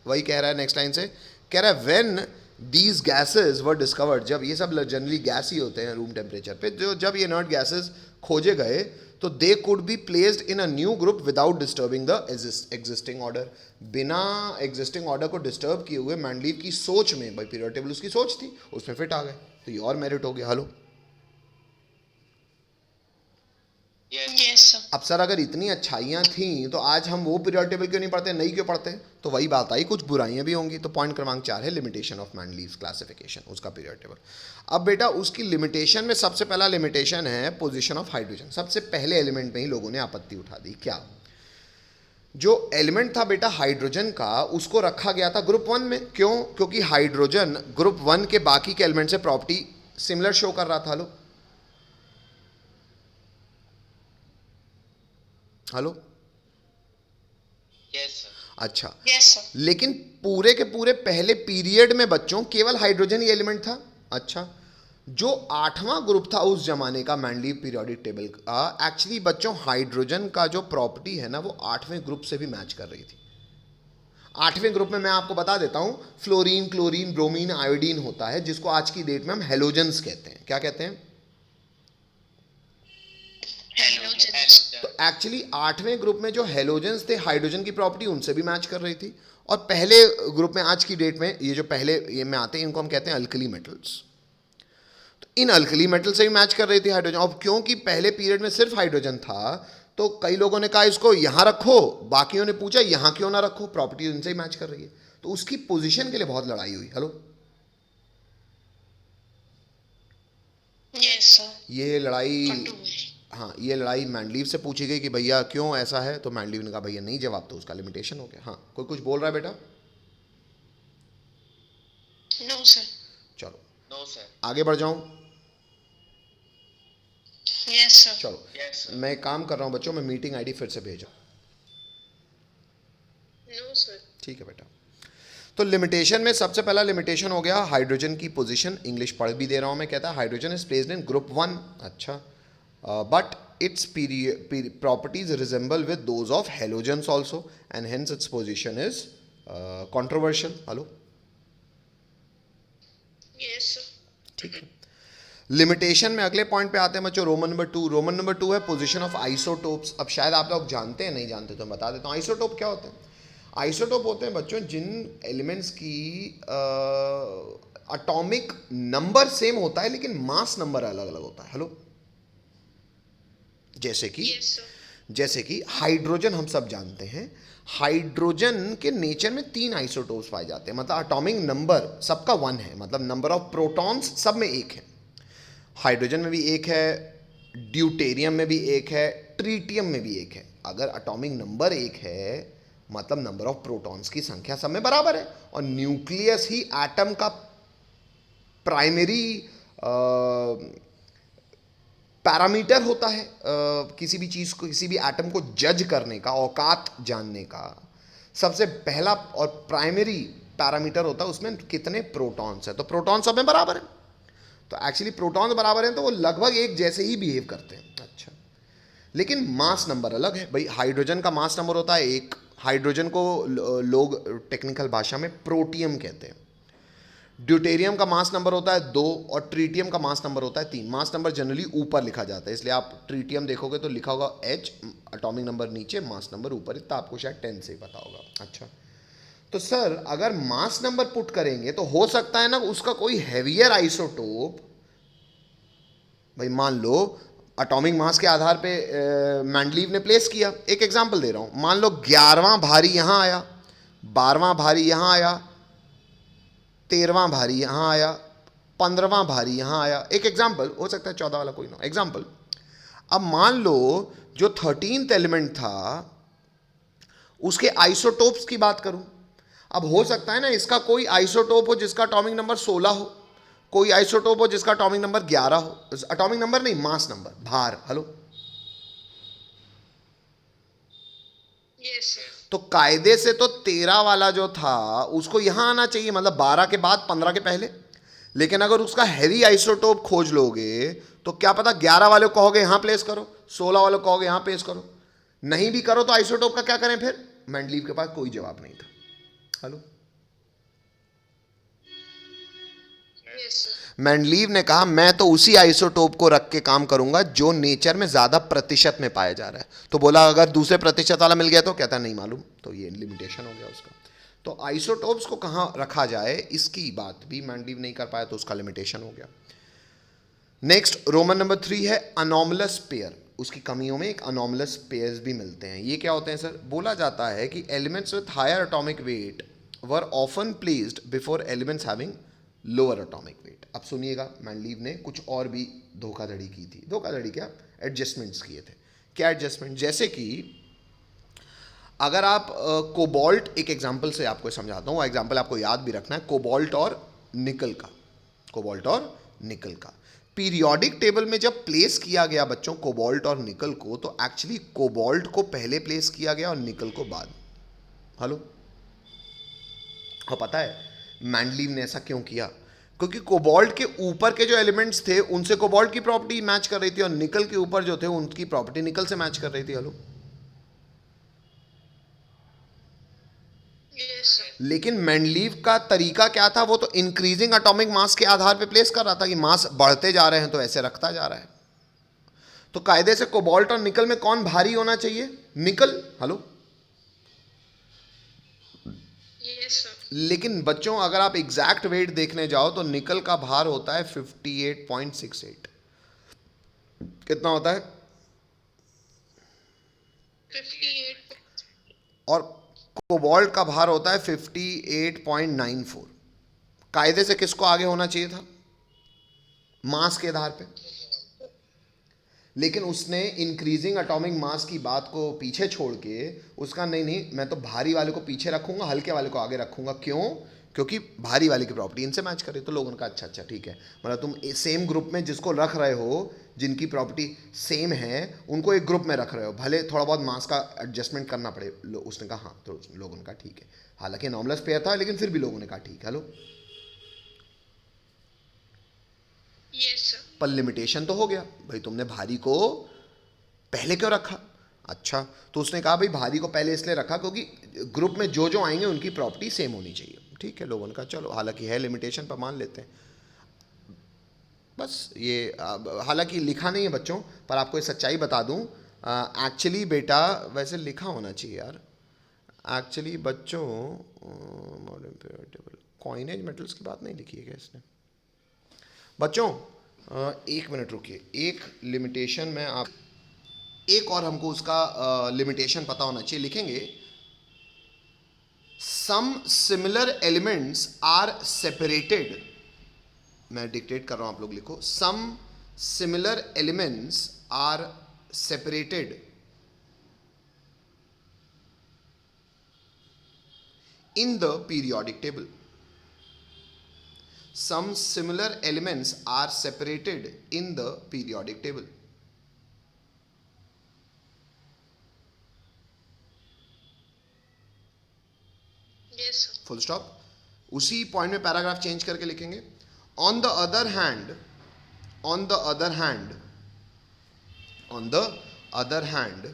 वही कह रहा है नेक्स्ट लाइन से, कह रहा है when these gases were discovered, जब ये सब जनरली गैस ही होते हैं रूम टेम्परेचर पे, जो जब ये इनर्ट गैसेज खोजे गए तो they could be placed in a new group without disturbing the existing order. बिना एग्जिस्टिंग ऑर्डर को डिस्टर्ब किए हुए मेंडलीव की सोच में, भाई पीरियोडिक टेबल उसकी सोच थी, उसमें फिट आ गए, तो ये और मेरिट हो गया। Hello, Yes, sir. अब सर अगर इतनी अच्छाइयाँ थी तो आज हम वो पीरियोडिक टेबल क्यों नहीं पढ़ते, नहीं क्यों पढ़ते? तो वही बात आई, कुछ बुराइयां भी होंगी। तो पॉइंट क्रमांक 4 है लिमिटेशन ऑफ मेंडलीव्स क्लासिफिकेशन, उसका पीरियोडिक टेबल। अब बेटा उसकी लिमिटेशन में सबसे पहला लिमिटेशन है पोजीशन ऑफ हाइड्रोजन। सबसे पहले एलिमेंट में ही लोगों ने आपत्ति उठा दी। क्या? जो एलिमेंट था बेटा हाइड्रोजन का, उसको रखा गया था ग्रुप 1 में। क्यों? क्योंकि हाइड्रोजन ग्रुप 1 के बाकी के एलिमेंट से प्रॉपर्टी सिमिलर शो कर रहा था। Hello, Yes, sir. अच्छा, Yes, sir. लेकिन पूरे के पूरे पहले पीरियड में बच्चों केवल हाइड्रोजन ही एलिमेंट था। अच्छा, जो 8वां ग्रुप था उस जमाने का मेंडलीव पीरियोडिक टेबल का, एक्चुअली बच्चों हाइड्रोजन का जो प्रॉपर्टी है ना वो 8वें ग्रुप से भी मैच कर रही थी। 8वें ग्रुप में मैं आपको बता देता हूं, फ्लोरीन, क्लोरीन, ब्रोमीन, आयोडीन होता है, जिसको आज की डेट में हम हेलोजेंस कहते हैं। क्या कहते हैं? Halogens. तो एक्चुअली 8वें ग्रुप में जो हेलोजेंस थे, हाइड्रोजन की प्रॉपर्टी उनसे भी मैच कर रही थी। और पहले ग्रुप में आज की डेट में ये जो पहले ये में आते हैं, इनको हम कहते हैं अल्कली मेटल्स। तो इन अल्कली मेटल से भी मैच कर रही थी हाइड्रोजन। अब क्योंकि पहले पीरियड में सिर्फ हाइड्रोजन था, तो कई लोगों ने कहा इसको यहाँ रखो, बाकियों ने पूछा यहाँ क्यों ना रखो, प्रॉपर्टी इनसे ही मैच कर रही है। तो उसकी पोजीशन के लिए बहुत लड़ाई हुई। Hello, Yes, sir. ये लड़ाई, Controversy. हाँ ये लड़ाई मेंडलीव से पूछी गई कि भैया क्यों ऐसा है, तो मेंडलीव ने कहा भैया नहीं जवाब, तो उसका लिमिटेशन हो गया। हाँ, कोई कुछ बोल रहा है बेटा? No, sir. चलो No, sir. आगे बढ़ जाऊं। Yes, sir. चलो, Yes, sir. मैं एक काम कर रहा हूं बच्चों, मैं मीटिंग आईडी फिर से भेजा। No, sir. ठीक है बेटा। तो लिमिटेशन में सबसे पहला लिमिटेशन हो गया हाइड्रोजन की पोजीशन। इंग्लिश पढ़ भी दे रहा हूं मैं, कहता है hydrogen is placed in group 1। अच्छा, but its properties resemble with those of halogens also and hence its position is controversial. Hello, Yes, sir. ठीक है। लिमिटेशन में अगले पॉइंट पे आते हैं बच्चों, रोमन नंबर 2। रोमन नंबर 2 है पोजीशन ऑफ आइसोटोप्स। अब शायद आप लोग जानते हैं, नहीं जानते तो मैं बता देता हूँ। आइसोटोप क्या होते हैं? आइसोटोप होते हैं बच्चों जिन एलिमेंट्स की एटॉमिक नंबर सेम होता है लेकिन मास नंबर अलग अलग होता है। हेलो, जैसे कि Yes, sir. जैसे कि हाइड्रोजन हम सब जानते हैं, हाइड्रोजन के नेचर में 3 आइसोटोप्स पाए जाते हैं, मतलब एटॉमिक नंबर सबका 1 है, मतलब नंबर ऑफ प्रोटॉन्स सब में 1 है। हाइड्रोजन में भी एक है, ड्यूटेरियम में भी एक है, ट्रीटियम में भी एक है। अगर एटॉमिक नंबर एक है मतलब नंबर ऑफ प्रोटॉन्स की संख्या सब में बराबर है, और न्यूक्लियस ही एटम का प्राइमरी पैरामीटर होता है किसी भी चीज़ को, किसी भी एटम को जज करने का, औकात जानने का सबसे पहला और प्राइमरी पैरामीटर होता है उसमें कितने प्रोटॉन्स है। तो प्रोटॉन सब में बराबर है, तो एक्चुअली प्रोटॉन्स बराबर हैं तो वो लगभग एक जैसे ही बिहेव करते हैं। अच्छा, लेकिन मास नंबर अलग है भाई। हाइड्रोजन का मास नंबर होता है 1, हाइड्रोजन को लोग टेक्निकल भाषा में प्रोटियम कहते हैं। ड्यूटेरियम का मास नंबर होता है 2 और ट्रीटियम का मास नंबर होता है 3। मास नंबर जनरली ऊपर लिखा जाता है, इसलिए आप ट्रीटियम देखोगे तो लिखा होगा H, एटॉमिक नंबर नीचे, मास नंबर ऊपर, इतना आपको शायद 10 से ही पता होगा। अच्छा, तो सर अगर मास नंबर पुट करेंगे तो हो सकता है ना उसका कोई हैवियर आइसोटोप, भाई मान लो एटॉमिक मास के आधार पे मैंडलीव ने प्लेस किया। एक एग्जांपल दे रहा हूं, मान लो 11वां भारी यहां आया, 12वां भारी यहां आया, 13वां भारी यहां आया, 15वां भारी यहां आया। एक एग्जांपल हो सकता है 14 वाला कोई ना एग्जांपल। अब मान लो जो 13th एलिमेंट था उसके आइसोटोप्स की बात करूं, अब हो सकता है ना इसका कोई आइसोटोप हो जिसका एटॉमिक नंबर 16 हो, कोई आइसोटोप हो जिसका एटॉमिक नंबर 11 हो, एटॉमिक नंबर नहीं मास नंबर, भार। Hello, Yes, sir. तो कायदे से तो 13 वाला जो था उसको यहां आना चाहिए, मतलब 12 के बाद 15 के पहले। लेकिन अगर उसका हैवी आइसोटोप खोज लोगे तो क्या पता 11 वाले को कहोगे यहां प्लेस करो, 16 वाले को कहोगे यहां प्लेस करो, नहीं भी करो तो आइसोटोप का क्या करें फिर? मैंडलीव के पास कोई जवाब नहीं था। Hello, Yes, sir. मैंडलीव ने कहा मैं तो उसी आइसोटोप को रख के काम करूंगा जो नेचर में ज्यादा प्रतिशत में पाया जा रहा है। तो बोला अगर दूसरे प्रतिशत वाला मिल गया तो कहता नहीं मालूम, तो ये लिमिटेशन हो गया उसका। तो आइसोटोप्स को कहां रखा जाए इसकी बात भी मैंडलीव नहीं कर पाया, तो उसका लिमिटेशन हो गया। नेक्स्ट रोमन नंबर 3 है अनोमलस पेयर। उसकी कमियों में एक अनोमलस पेयर्स भी मिलते हैं। ये क्या होते हैं सर? बोला जाता है कि elements with higher atomic weight were often placed before elements having lower atomic weight. अब सुनिएगा, मैंडलीव ने कुछ और भी धोखाधड़ी की थी। धोखाधड़ी क्या, एडजस्टमेंट्स किए थे। क्या एडजस्टमेंट? जैसे कि अगर आप कोबाल्ट, एक एग्जांपल से आपको समझाता हूँ, वो एग्जांपल आपको याद भी रखना है, कोबाल्ट और निकल का। कोबाल्ट और निकल का पीरियोडिक टेबल में जब प्लेस किया गया बच्चों कोबाल्ट और निकल को, तो एक्चुअली कोबाल्ट को पहले प्लेस किया गया और निकल को बाद। हेलो, और पता है मैंडलीव ने ऐसा क्यों किया? क्योंकि कोबाल्ट के ऊपर के जो एलिमेंट्स थे उनसे कोबाल्ट की प्रॉपर्टी मैच कर रही थी, और निकल के ऊपर जो थे उनकी प्रॉपर्टी निकल से मैच कर रही थी। Hello, Yes, sir. लेकिन मैंडलीव का तरीका क्या था? वो तो इंक्रीजिंग एटॉमिक मास के आधार पे प्लेस कर रहा था कि मास बढ़ते जा रहे हैं तो ऐसे रखता जा रहा है। तो कायदे से कोबाल्ट और निकल में कौन भारी होना चाहिए? निकल। Hello, Yes, sir. लेकिन बच्चों अगर आप एग्जैक्ट वेट देखने जाओ तो निकल का भार होता है 58.68। कितना होता है? 58. और कोबाल्ट का भार होता है 58.94। कायदे से किसको आगे होना चाहिए था मास के आधार पे? लेकिन उसने इंक्रीजिंग एटॉमिक मास की बात को पीछे छोड़ के उसका नहीं मैं तो भारी वाले को पीछे रखूंगा, हल्के वाले को आगे रखूंगा। क्यों? क्योंकि भारी वाले की प्रॉपर्टी इनसे मैच करे। तो लोगों ने कहा अच्छा ठीक है, मतलब तुम सेम ग्रुप में जिसको रख रहे हो, जिनकी प्रॉपर्टी सेम है, उनको एक ग्रुप में रख रहे हो, भले थोड़ा बहुत मास का एडजस्टमेंट करना पड़े। उसने कहा हाँ, तो लोगों ने कहा ठीक है। हालांकि नॉर्मलस पेयर था लेकिन फिर भी लोगों ने कहा ठीक है। Hello, Yes, sir. पर लिमिटेशन तो हो गया, भाई तुमने भारी को पहले क्यों रखा? अच्छा, तो उसने कहा भाई भारी को पहले इसलिए रखा क्योंकि ग्रुप में जो जो आएंगे उनकी प्रॉपर्टी सेम होनी चाहिए। ठीक है, लोगों ने कहा चलो, हालांकि है लिमिटेशन पर मान लेते हैं। बस ये हालांकि लिखा नहीं है बच्चों, पर आपको ये सच्चाई बता दूं, एक्चुअली बेटा वैसे लिखा होना चाहिए यार। एक्चुअली बच्चों modern period table coinage metals की बात नहीं लिखी है क्या इसने? बच्चों एक मिनट रुकिए, एक लिमिटेशन में आप एक और हमको उसका लिमिटेशन पता होना चाहिए। लिखेंगे some similar elements are separated. मैं डिक्टेट कर रहा हूं, आप लोग लिखो। Some similar elements are separated in the periodic table. Some similar elements are separated in the periodic table. Yes, sir. Full stop. उसी पॉइंट में पैराग्राफ चेंज करके लिखेंगे. On the other hand, on the other hand,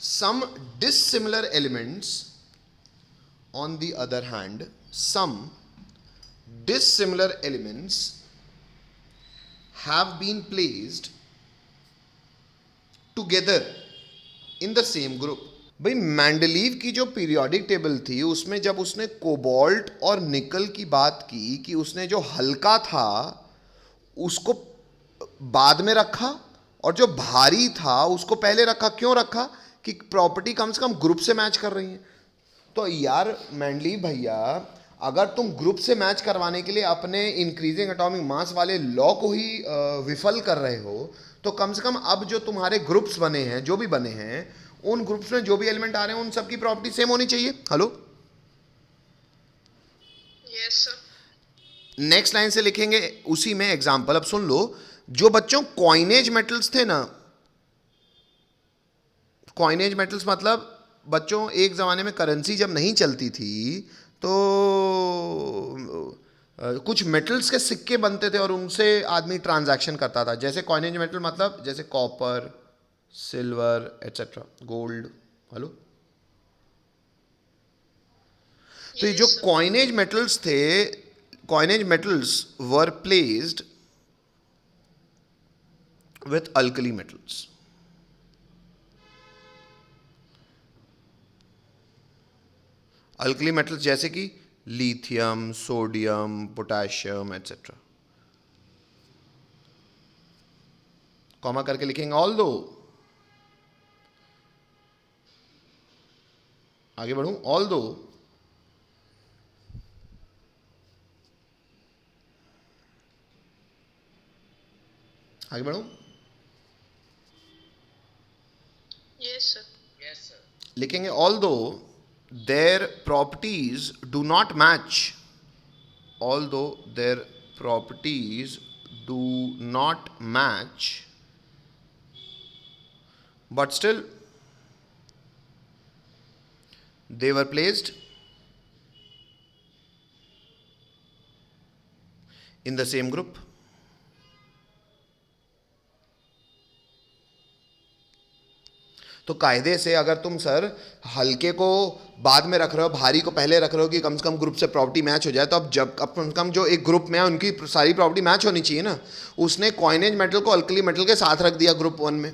some dissimilar elements, on the other hand, some dissimilar elements have been placed together in the same group. भाई Mendeleev की जो periodic table थी उसमें जब उसने cobalt और निकल की बात की कि उसने जो हल्का था उसको बाद में रखा और जो भारी था उसको पहले रखा. क्यों रखा? कि प्रॉपर्टी कम से कम ग्रुप से मैच कर रही है. तो यार मैंडलीव भैया, अगर तुम ग्रुप से मैच करवाने के लिए अपने इंक्रीजिंग एटॉमिक मास वाले लॉ को ही विफल कर रहे हो, तो कम से कम अब जो तुम्हारे ग्रुप्स बने हैं, जो भी बने हैं, उन ग्रुप्स में जो भी एलिमेंट आ रहे हैं उन सबकी प्रॉपर्टी सेम होनी चाहिए. Hello. Yes, sir. Next line से लिखेंगे उसी में एग्जाम्पल. अब सुन लो. जो बच्चों कॉइनेज मेटल्स थे ना, कॉइनेज मेटल्स मतलब बच्चों एक ज़माने में करेंसी जब नहीं चलती थी तो कुछ मेटल्स के सिक्के बनते थे और उनसे आदमी ट्रांजैक्शन करता था. जैसे कॉइनेज मेटल मतलब जैसे copper, silver etcetera, gold. Hello. तो ये जो Yes, sir. कॉइनेज मेटल्स थे, coinage metals were placed with alkali metals. Alkali metals जैसे कि lithium, sodium, potassium etcetera. Comma करके लिखेंगे ऑल्दो. आगे बढ़ूं. ऑल्दो आगे बढ़ूं. Yes, sir. लिखेंगे although their properties do not match, although their properties do not match, but still they were placed in the same group. तो कायदे से अगर तुम सर हल्के को बाद में रख रहे हो, भारी को पहले रख रहे हो कि कम से कम ग्रुप से प्रॉपर्टी मैच हो जाए, तो अब जब कम से कम जो एक ग्रुप में है उनकी सारी प्रॉपर्टी मैच होनी चाहिए ना. उसने कॉइनेज मेटल को अल्कली मेटल के साथ रख दिया ग्रुप 1 में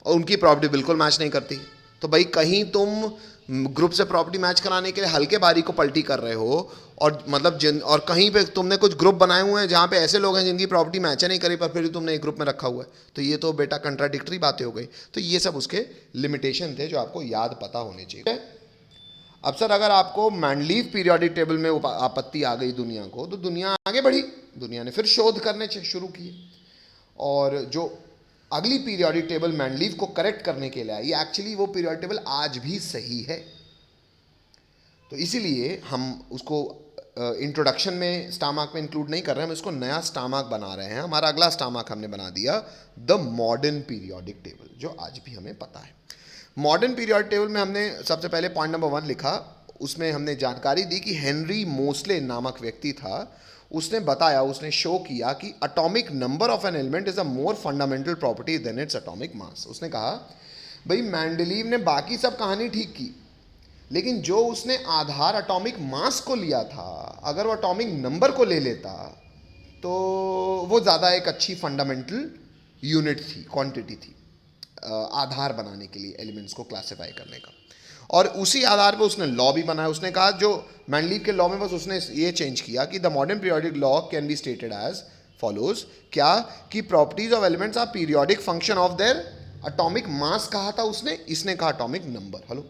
और उनकी प्रॉपर्टी बिल्कुल मैच नहीं करती. तो भाई कहीं तुम ग्रुप से प्रॉपर्टी मैच कराने के लिए हल्के भारी को पलटी कर रहे हो और मतलब और कहीं पे तुमने कुछ ग्रुप बनाए हुए हैं जहाँ पे ऐसे लोग हैं जिनकी प्रॉपर्टी मैच नहीं करी पर फिर भी तुमने एक ग्रुप में रखा हुआ है. तो ये तो बेटा कंट्राडिक्टरी बातें हो गई. तो ये सब उसके लिमिटेशन थे जो आपको याद पता होने चाहिए. अब सर अगर आपको मैंडलीव पीरियोडिक टेबल में आपत्ति आ गई दुनिया को, तो दुनिया आगे बढ़ी. दुनिया ने फिर शोध करने शुरू किए और जो अगली पीरियोडिक टेबल मैंडलीव को करेक्ट करने के लिए आई, एक्चुअली वो पीरियोडिक टेबल आज भी सही है. तो इसीलिए हम उसको इंट्रोडक्शन में स्टार मार्क में इंक्लूड नहीं कर रहे हैं, हम इसको नया स्टार मार्क बना रहे हैं. हमारा अगला स्टार मार्क हमने बना दिया द मॉडर्न पीरियोडिक टेबल, जो आज भी हमें पता है. मॉडर्न पीरियोडिक टेबल में हमने सबसे पहले पॉइंट नंबर 1 लिखा. उसमें हमने जानकारी दी कि हेनरी मोस्ले नामक व्यक्ति था. उसने बताया, उसने शो किया कि atomic number of an element is a more fundamental property than its atomic mass. उसने कहा भाई मेंडलीव ने बाकी सब कहानी ठीक की, लेकिन जो उसने आधार एटॉमिक मास को लिया था, अगर वो एटॉमिक नंबर को ले लेता तो वो ज़्यादा एक अच्छी फंडामेंटल यूनिट थी, क्वांटिटी थी आधार बनाने के लिए, एलिमेंट्स को क्लासिफाई करने का. और उसी आधार पे उसने लॉ भी बनाया. उसने कहा जो मेंडलीव के लॉ में बस उसने ये चेंज किया कि the modern periodic law can be stated as follows. क्या कि properties of elements are periodic function of their atomic mass कहा था उसने, इसने कहा atomic number. Hello.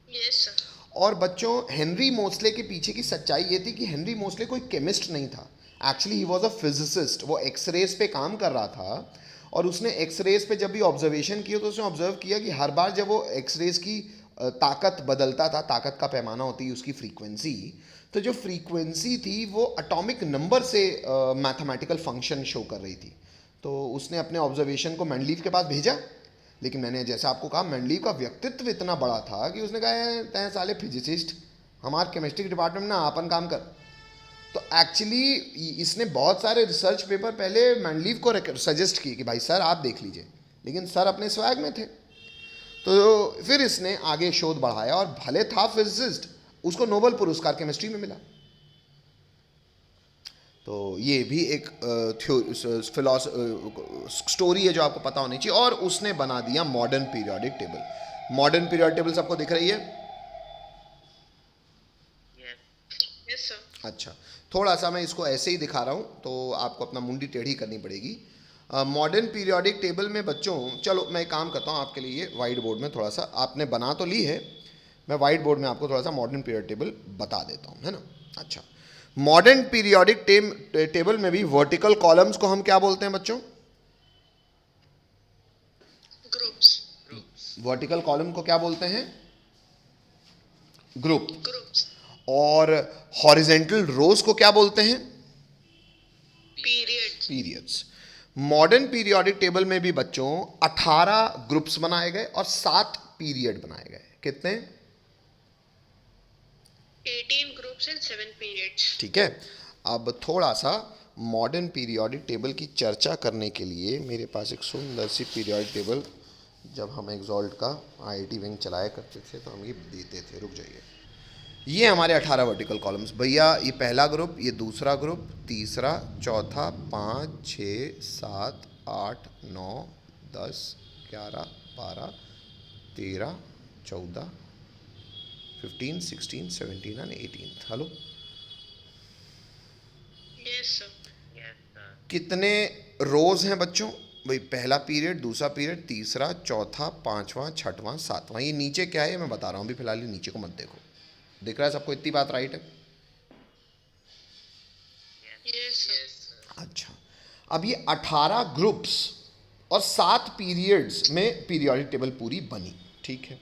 Yes, sir. और बच्चों हेनरी मोस्ले के पीछे की सच्चाई ये थी कि हेनरी मोस्ले कोई केमिस्ट नहीं था. Actually he was a physicist, वो एक्सरेज पे काम कर रहा था और उसने एक्सरेज पे जब भी ऑब्जर्वेशन किया तो उसने ऑब्जर्व किया कि हर बार जब वो एक्सरेज की ताकत बदलता था, ताकत का पैमाना होती है उसकी फ्रीक्वेंसी, तो जो फ्रीक्वेंसी थी वो एटॉमिक नंबर से मैथमेटिकल फंक्शन शो कर रही थी। तो उसने अपने ऑब्जर्वेशन को मेंडलीव के पास भेजा, लेकिन मैंने जैसा आपको कहा मेंडलीव का व्यक्तित्व इतना बड़ा था कि उसने कहा तय साले फिजिसिस्ट, हमारे केमिस्ट्री डिपार्टमेंट में अपन काम कर। तो एक्चुअली इसने बहुत सारे रिसर्च पेपर पहले मेंडलीव को सजेस्ट किए कि भाई सर आप देख लीजिए, लेकिन सर अपने स्वैग में थे। तो फिर इसने आगे शोध बढ़ाया और भले था फिजिसिस्ट, उसको नोबेल पुरस्कार केमिस्ट्री में मिला। तो ये भी एक स्टोरी है जो आपको पता होनी चाहिए। और उसने बना दिया modern periodic table. Modern periodic table सबको दिख रही है? Yes, sir. अच्छा, थोड़ा सा मैं इसको ऐसे ही दिखा रहा हूँ तो आपको अपना मुंडी टेढ़ी करनी पड़ेगी। मॉडर्न पीरियोडिक टेबल में बच्चों, चलो मैं एक काम करता हूँ आपके लिए, वाइट बोर्ड में थोड़ा सा, आपने बना तो ली है, मैं वाइट बोर्ड में आपको थोड़ा सा मॉडर्न पीरियोडिक टेबल बता देता हूँ, है ना। अच्छा, मॉडर्न पीरियोडिक टेबल में भी वर्टिकल कॉलम्स को हम क्या बोलते हैं बच्चों? Groups. वर्टिकल कॉलम को क्या बोलते हैं? ग्रुप। Groups. और हॉरिजेंटल रोज को क्या बोलते हैं? Periods. Periods. Modern periodic table में भी बच्चों 18 ग्रुप्स बनाए गए और 7 पीरियड बनाए गए। कितने? 18 groups and 7 periods. ठीक है। अब थोड़ा सा मॉडर्न पीरियोडिक टेबल की चर्चा करने के लिए मेरे पास एक सुंदर सी पीरियोडिक टेबल, जब हम एग्जॉल्ट का आईआईटी विंग चलाया करते थे तो हम ये देते थे। रुक जाइए, ये हमारे 18 वर्टिकल कॉलम्स भैया। ये पहला ग्रुप, ये दूसरा ग्रुप, तीसरा, चौथा, 5, 6, 7, 8, 9, 10, 11, 12, 13, 14, 15, 16, 17 एंड 18। Hello, Yes, sir. कितने रोज हैं बच्चों? भाई पहला पीरियड, दूसरा पीरियड, तीसरा, चौथा, पांचवा, छठवां, सातवां। ये नीचे क्या है ये मैं बता रहा हूँ, अभी फिलहाल ये नीचे को मत देखो। दिख रहा है सबको? इतनी बात राइट है? Yes, sir. अच्छा, अब ये 18 ग्रुप्स और 7 पीरियड्स में पीरियोडिक टेबल पूरी बनी। ठीक है,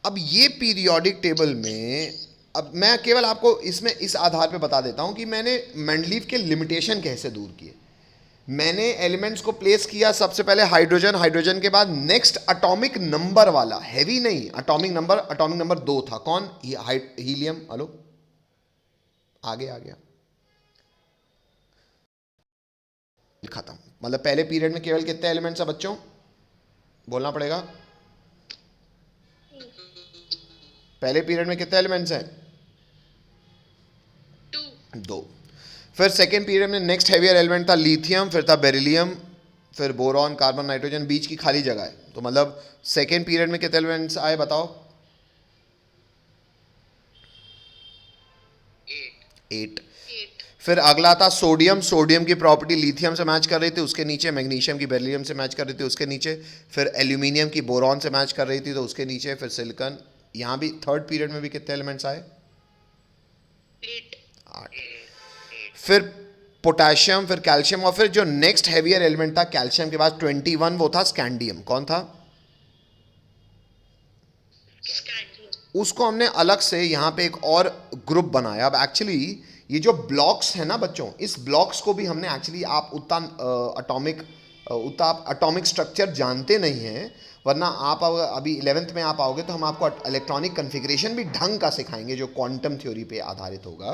अब ये पीरियोडिक टेबल में, अब मैं केवल आपको इसमें इस आधार पे बता देता हूं कि मैंने मेंडलीव के लिमिटेशन कैसे दूर किए। मैंने एलिमेंट्स को प्लेस किया सबसे पहले हाइड्रोजन, हाइड्रोजन के बाद नेक्स्ट एटॉमिक नंबर वाला, हैवी नहीं, एटॉमिक नंबर 2 था। कौन? हीलियम। हेलो, आगे आ गया, खत्म। मतलब पहले पीरियड में केवल कितने एलिमेंट्स हैं बच्चों? बोलना पड़ेगा, पहले पीरियड में कितने एलिमेंट्स हैं? 2. 2। फिर सेकेंड पीरियड में नेक्स्ट हैवियर एलिमेंट था लिथियम, फिर था बेरिलियम, फिर बोरॉन, कार्बन, नाइट्रोजन, बीच की खाली जगह है। तो मतलब सेकेंड पीरियड में कितने एलिमेंट्स आए बताओ? 8। 8. फिर अगला था सोडियम। सोडियम की प्रॉपर्टी लिथियम से मैच कर रही थी, उसके नीचे मैग्नीशियम की बेरिलियम से मैच कर रही थी, उसके नीचे फिर एल्यूमिनियम की बोरॉन से मैच कर रही थी, तो उसके नीचे फिर सिलिकॉन। यहाँ भी थर्ड पीरियड में भी कितने एलिमेंट्स आए? 8. 8। फिर पोटेशियम, फिर कैल्शियम, और फिर जो नेक्स्ट हैवियर एलिमेंट था कैल्शियम के बाद 21, वो था स्कैंडियम। कौन था? Scandium. उसको हमने अलग से यहाँ पे एक और ग्रुप बनाया। अब एक्चुअली ये जो ब्लॉक्स है ना बच्चों, इस ब्लॉक्स को भी हमने एक्चुअली, आप उतना एटॉमिक स्ट्रक्चर जानते नहीं हैं, वरना आप अभी 11th में आप आओगे तो हम आपको इलेक्ट्रॉनिक कन्फिग्रेशन भी ढंग का सिखाएंगे जो क्वांटम थ्योरी पे आधारित होगा।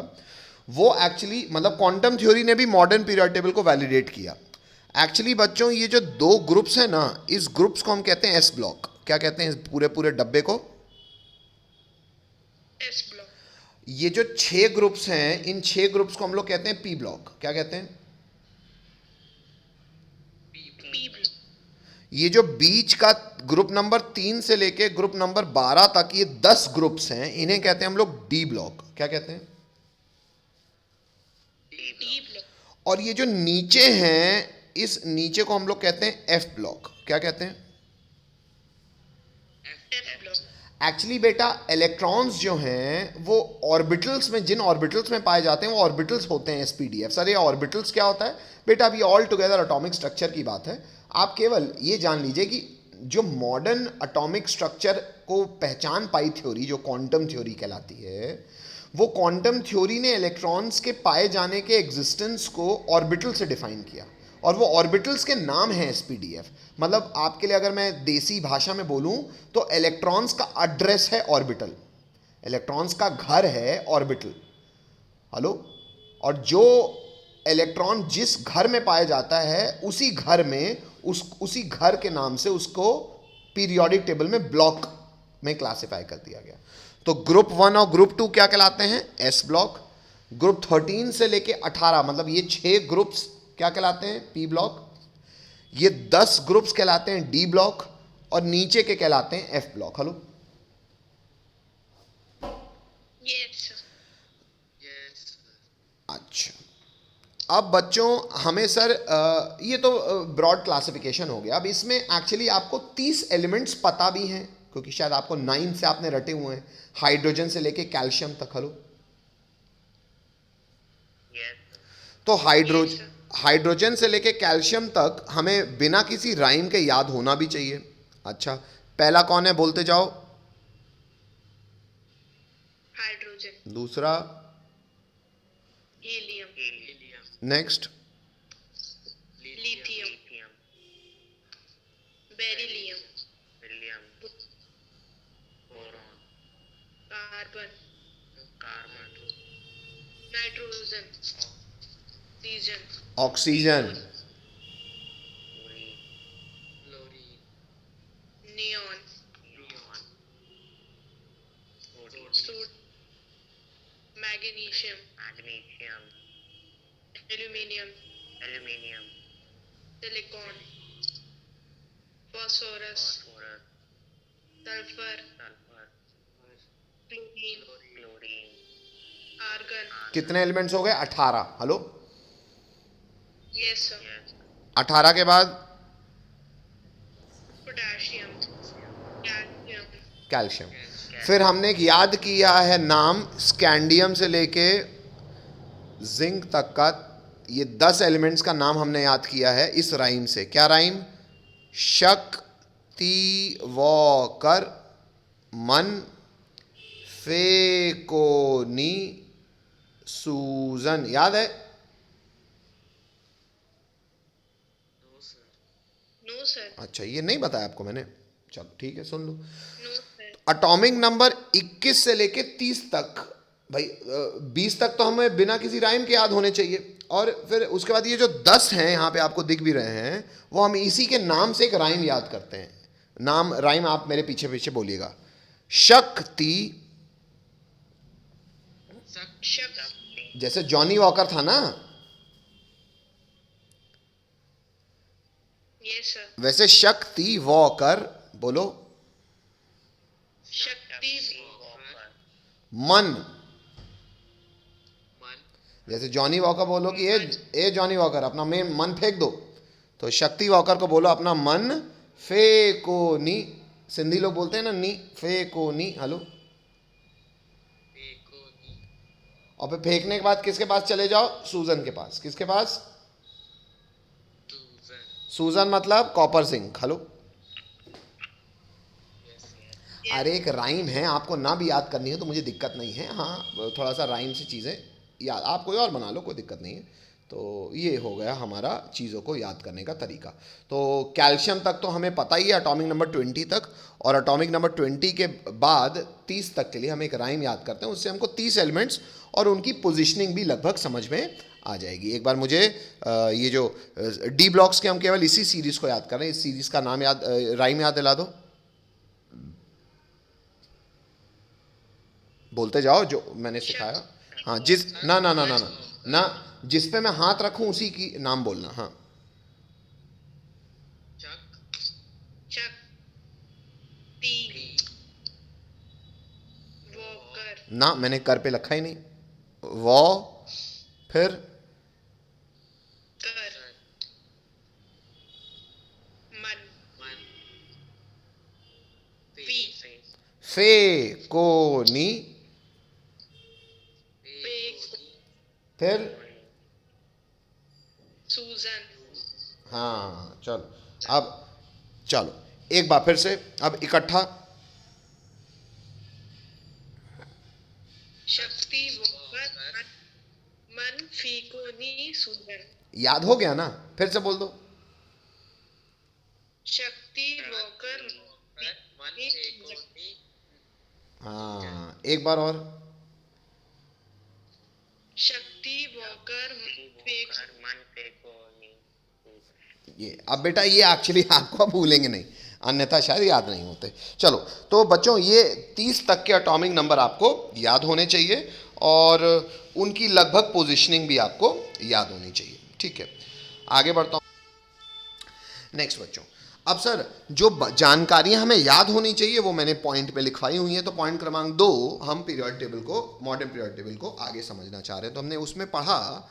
वो एक्चुअली मतलब क्वांटम थ्योरी ने भी मॉडर्न पीरियोडिक टेबल को वैलिडेट किया। एक्चुअली बच्चों ये जो 2 ग्रुप्स हैं ना, इस ग्रुप्स को हम कहते हैं एस ब्लॉक। क्या कहते हैं इस पूरे पूरे डब्बे को? S block. ये जो 6 ग्रुप्स हैं, इन 6 ग्रुप्स को हम लोग कहते हैं पी ब्लॉक। क्या कहते हैं? P block. ये जो बीच का ग्रुप नंबर 3 से लेके ग्रुप नंबर 12 तक ये 10 ग्रुप्स हैं, इन्हें कहते हैं हम लोग डी ब्लॉक। क्या कहते हैं? D block. और ये जो नीचे हैं, इस नीचे को हम लोग कहते हैं एफ ब्लॉक। क्या कहते हैं? F block. एक्चुअली बेटा इलेक्ट्रॉन्स जो हैं वो ऑर्बिटल्स में, जिन ऑर्बिटल्स में पाए जाते हैं वो ऑर्बिटल्स होते हैं एसपीडीएफ। सर ये ऑर्बिटल्स क्या होता है बेटा? अभी ऑल टुगेदर एटॉमिक स्ट्रक्चर की बात है। आप केवल ये जान लीजिए कि जो मॉडर्न एटॉमिक स्ट्रक्चर को पहचान पाई थ्योरी, जो क्वांटम थ्योरी कहलाती है, वो क्वांटम थ्योरी ने इलेक्ट्रॉन्स के पाए जाने के एग्जिस्टेंस को ऑर्बिटल से डिफाइन किया, और वो ऑर्बिटल्स के नाम हैं एसपीडीएफ। मतलब आपके लिए अगर मैं देसी भाषा में बोलूं तो इलेक्ट्रॉन्स का एड्रेस है ऑर्बिटल, इलेक्ट्रॉन्स का घर है ऑर्बिटल। हेलो। और जो इलेक्ट्रॉन जिस घर में पाया जाता है उसी घर में उसी घर के नाम से उसको पीरियोडिक टेबल में ब्लॉक में क्लासिफाई कर दिया गया। तो ग्रुप 1 और ग्रुप 2 क्या कहलाते हैं? S block. ग्रुप 13 से लेके 18 मतलब ये 6 ग्रुप्स क्या कहलाते हैं? P block. ये 10 ग्रुप्स कहलाते हैं डी ब्लॉक, और नीचे के कहलाते हैं F block. Hello. Yes, sir. अच्छा, अब बच्चों हमें सर ये तो ब्रॉड क्लासिफिकेशन हो गया। अब इसमें एक्चुअली आपको 30 एलिमेंट्स पता भी हैं, क्योंकि शायद आपको 9 से आपने रटे हुए हैं, हाइड्रोजन से लेके कैल्शियम तक। हेलो। Yes. तो Yes, sir. हाइड्रोजन से लेके कैल्शियम तक हमें बिना किसी राइम के याद होना भी चाहिए। अच्छा, पहला कौन है? बोलते जाओ। Hydrogen. दूसरा। Helium. Next. Lithium. Beryllium. Carbon. Nitrogen. Oxygen. Oxygen. Neon. Sodium. Magnesium. Aluminium. Silicon. Phosphorus. Sulfur. Chlorine. Argon. कितने एलिमेंट्स हो गए? 18। हेलो। Yes, sir. 18 के बाद Potassium. Calcium. कैल्शियम। फिर हमने एक याद किया है नाम, स्कैंडियम से लेके जिंक तक का। ये 10 एलिमेंट्स का नाम हमने याद किया है इस राइम से। क्या राइम? शक्ति वॉकर मन फेकोनी सूजन। याद है? No, sir. अच्छा, ये नहीं बताया आपको मैंने? चलो ठीक है, सुन लो। No, sir. एटॉमिक नंबर 21 से लेके 30 तक, भाई 20 तक तो हमें बिना किसी राइम के याद होने चाहिए। और फिर उसके बाद ये जो 10 हैं यहाँ पे आपको दिख भी रहे हैं, वो हम इसी के नाम से एक राइम याद करते हैं। नाम राइम आप मेरे पीछे पीछे बोलिएगा। शक्ति, Shakti. जैसे जॉनी वॉकर था ना, Yes, sir. वैसे शक्ति वॉकर बोलो। Shakti. मन, जैसे जॉनी वॉकर बोलो कि ए जॉनी वॉकर अपना मन फेंक दो, तो शक्ति वॉकर को बोलो अपना मन फेंको नी। सिंधी लोग बोलते हैं ना नी, फेंको नी। हेलो। और फिर फेंकने के बाद किसके पास चले जाओ? सूजन के पास। किसके पास? सूजन मतलब कॉपर जिंक। हेलो। अरे एक राइम है, आपको ना भी याद करनी है तो मुझे दिक्कत नहीं है। हाँ, थोड़ा सा राइम से चीज़ें याद, आप कोई और बना लो, कोई दिक्कत नहीं है। तो ये हो गया हमारा चीज़ों को याद करने का तरीका। तो कैल्शियम तक तो हमें पता ही है, एटॉमिक नंबर 20 तक। और एटॉमिक नंबर 20 के बाद 30 तक के लिए हम एक राइम याद करते हैं, उससे हमको 30 एलिमेंट्स और उनकी पोजीशनिंग भी लगभग समझ में आ जाएगी। एक बार मुझे ये जो डी ब्लॉक्स के हम केवल इसी सीरीज़ को याद कर रहे हैं, इस सीरीज़ का नाम याद, राइम याद दिला दो। बोलते जाओ जो मैंने सिखाया। हाँ, जिस ना ना ना ना ना ना जिस पे मैं हाथ रखूं उसी की नाम बोलना। हाँ। Shakti. Walker. ना, मैंने कर पे रखा ही नहीं। वॉ, फिर Kar. Man. फेकोनी, फिर सूजन, हाँ चलो, अब चलो एक बार फिर से, अब इकट्ठा। शक्ति वोकर मन फीकोनी सूजन, याद हो गया ना? फिर से बोल दो। शक्ति वोकर हाँ एक बार और। शक्ति वोकर मन फेंको नहीं। ये अब बेटा ये एक्चुअली आपको भूलेंगे नहीं, अन्यथा शायद याद नहीं होते। चलो तो बच्चों ये 30 तक के एटॉमिक नंबर आपको याद होने चाहिए और उनकी लगभग पोजीशनिंग भी आपको याद होनी चाहिए। ठीक है, आगे बढ़ता हूँ। नेक्स्ट बच्चों, अब सर जो जानकारियां हमें याद होनी चाहिए वो मैंने पॉइंट पे लिखवाई हुई हैं। तो पॉइंट क्रमांक 2 हम पीरियड टेबल को, मॉडर्न पीरियड टेबल को आगे समझना चाह रहे हैं। तो हमने उसमें पढ़ा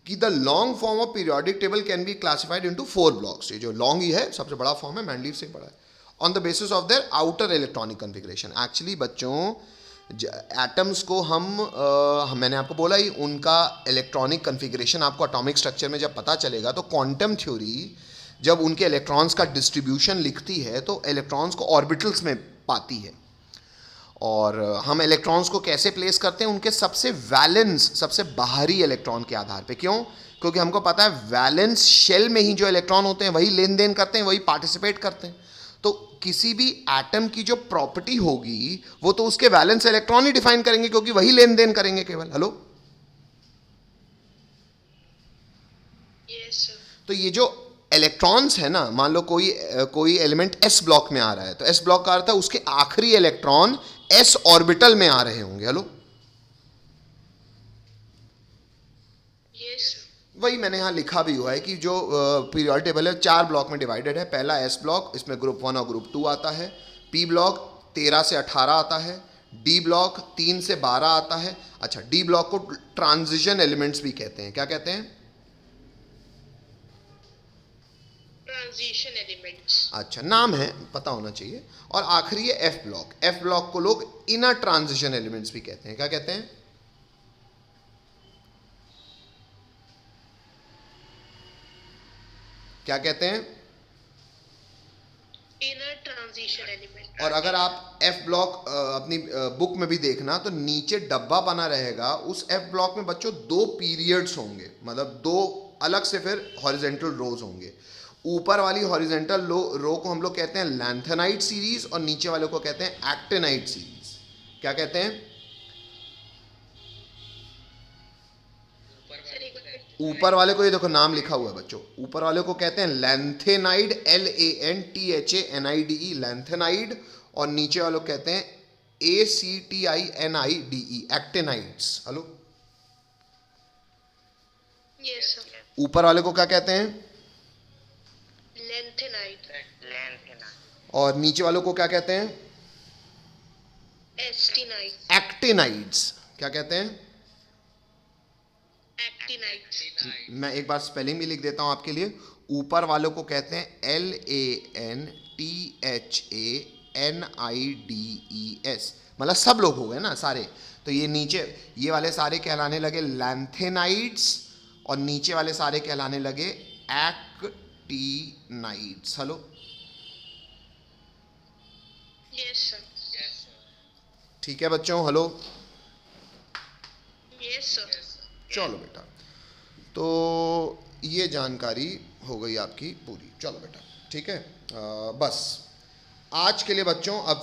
कि the long form of periodic table can be classified into 4 blocks. ये जो लॉन्ग ही है सबसे बड़ा फॉर्म है, मैंडलीव से बड़ा है। On the basis of their outer electronic configuration. Actually बच्चों एटम्स को मैंने आपको बोला ही, उनका इलेक्ट्रॉनिक कन्फिग्रेशन आपको एटॉमिक स्ट्रक्चर में जब पता चलेगा तो क्वांटम थ्योरी जब उनके इलेक्ट्रॉन्स का डिस्ट्रीब्यूशन लिखती है तो इलेक्ट्रॉन्स को ऑर्बिटल्स में पाती है। और हम इलेक्ट्रॉन्स को कैसे प्लेस करते हैं? उनके सबसे वैलेंस, सबसे बाहरी इलेक्ट्रॉन के आधार पे। क्यों? क्योंकि हमको पता है वैलेंस शेल में ही जो इलेक्ट्रॉन होते हैं वही लेन देन करते हैं, वही पार्टिसिपेट करते हैं। तो किसी भी एटम की जो प्रॉपर्टी होगी वो तो उसके वैलेंस इलेक्ट्रॉन ही डिफाइन करेंगे, क्योंकि वही लेन देन करेंगे केवल। हेलो, यस सर, तो ये जो इलेक्ट्रॉन्स है ना, मान लो कोई एलिमेंट एस ब्लॉक में आ रहा है, तो एस ब्लॉक का अर्थ है उसके आखिरी इलेक्ट्रॉन एस ऑर्बिटल में आ रहे होंगे। हेलो, यस सर, वही मैंने यहाँ लिखा भी हुआ है कि जो पीरियड टेबल है 4 ब्लॉक में डिवाइडेड है। पहला एस ब्लॉक, इसमें ग्रुप 1 और ग्रुप 2 आता है। पी ब्लॉक 13 से 18 आता है। डी ब्लॉक 3 से 12 आता है। अच्छा, डी ब्लॉक को ट्रांजिशन एलिमेंट्स भी कहते हैं। क्या कहते हैं? ट्रांजिशन एलिमेंट्स, अच्छा, नाम है, पता होना चाहिए। और आखिरी है एफ ब्लॉक। एफ ब्लॉक को लोग इनर ट्रांजिशन एलिमेंट्स भी कहते हैं। क्या कहते हैं? क्या कहते हैं? Inner transition element. और अगर आप एफ ब्लॉक अपनी बुक में भी देखना तो नीचे डब्बा बना रहेगा, उस एफ ब्लॉक में बच्चों 2 पीरियड्स होंगे, मतलब 2 अलग से फिर हॉरिजेंटल रोज होंगे। ऊपर वाली हॉरिजेंटल रो को हम लोग कहते हैं लैंथेनाइड सीरीज और नीचे वाले को कहते हैं एक्टिनाइड सीरीज। क्या कहते हैं? ऊपर वाले को ये देखो नाम लिखा हुआ है बच्चों, ऊपर वाले को कहते हैं लैंथेनाइड, LANTHANIDE, लैंथेनाइड। और नीचे वाले को कहते हैं ACTINIDE, actinides. Hello, yes sir, ऊपर वाले को क्या कहते हैं? लेंथेनाइड, और नीचे वालों को क्या कहते हैं? एस्टिनाइड, एक्टिनाइड्स। क्या कहते हैं? एक्टिनाइड, मैं एक बार स्पेलिंग भी लिख देता हूं आपके लिए। ऊपर वालों को कहते हैं LANTHANIDES, मतलब सब लोग हो गए ना सारे। तो ये नीचे ये वाले सारे कहलाने लगे लैंथेनाइड्स और नीचे वाले सारे कहलाने लगे एक्टिनाइड्स। हेलो, यस सर, ठीक है बच्चों? हेलो, यस सर, चलो बेटा, तो ये जानकारी हो गई आपकी पूरी। चलो बेटा, ठीक है। बस आज के लिए बच्चों अब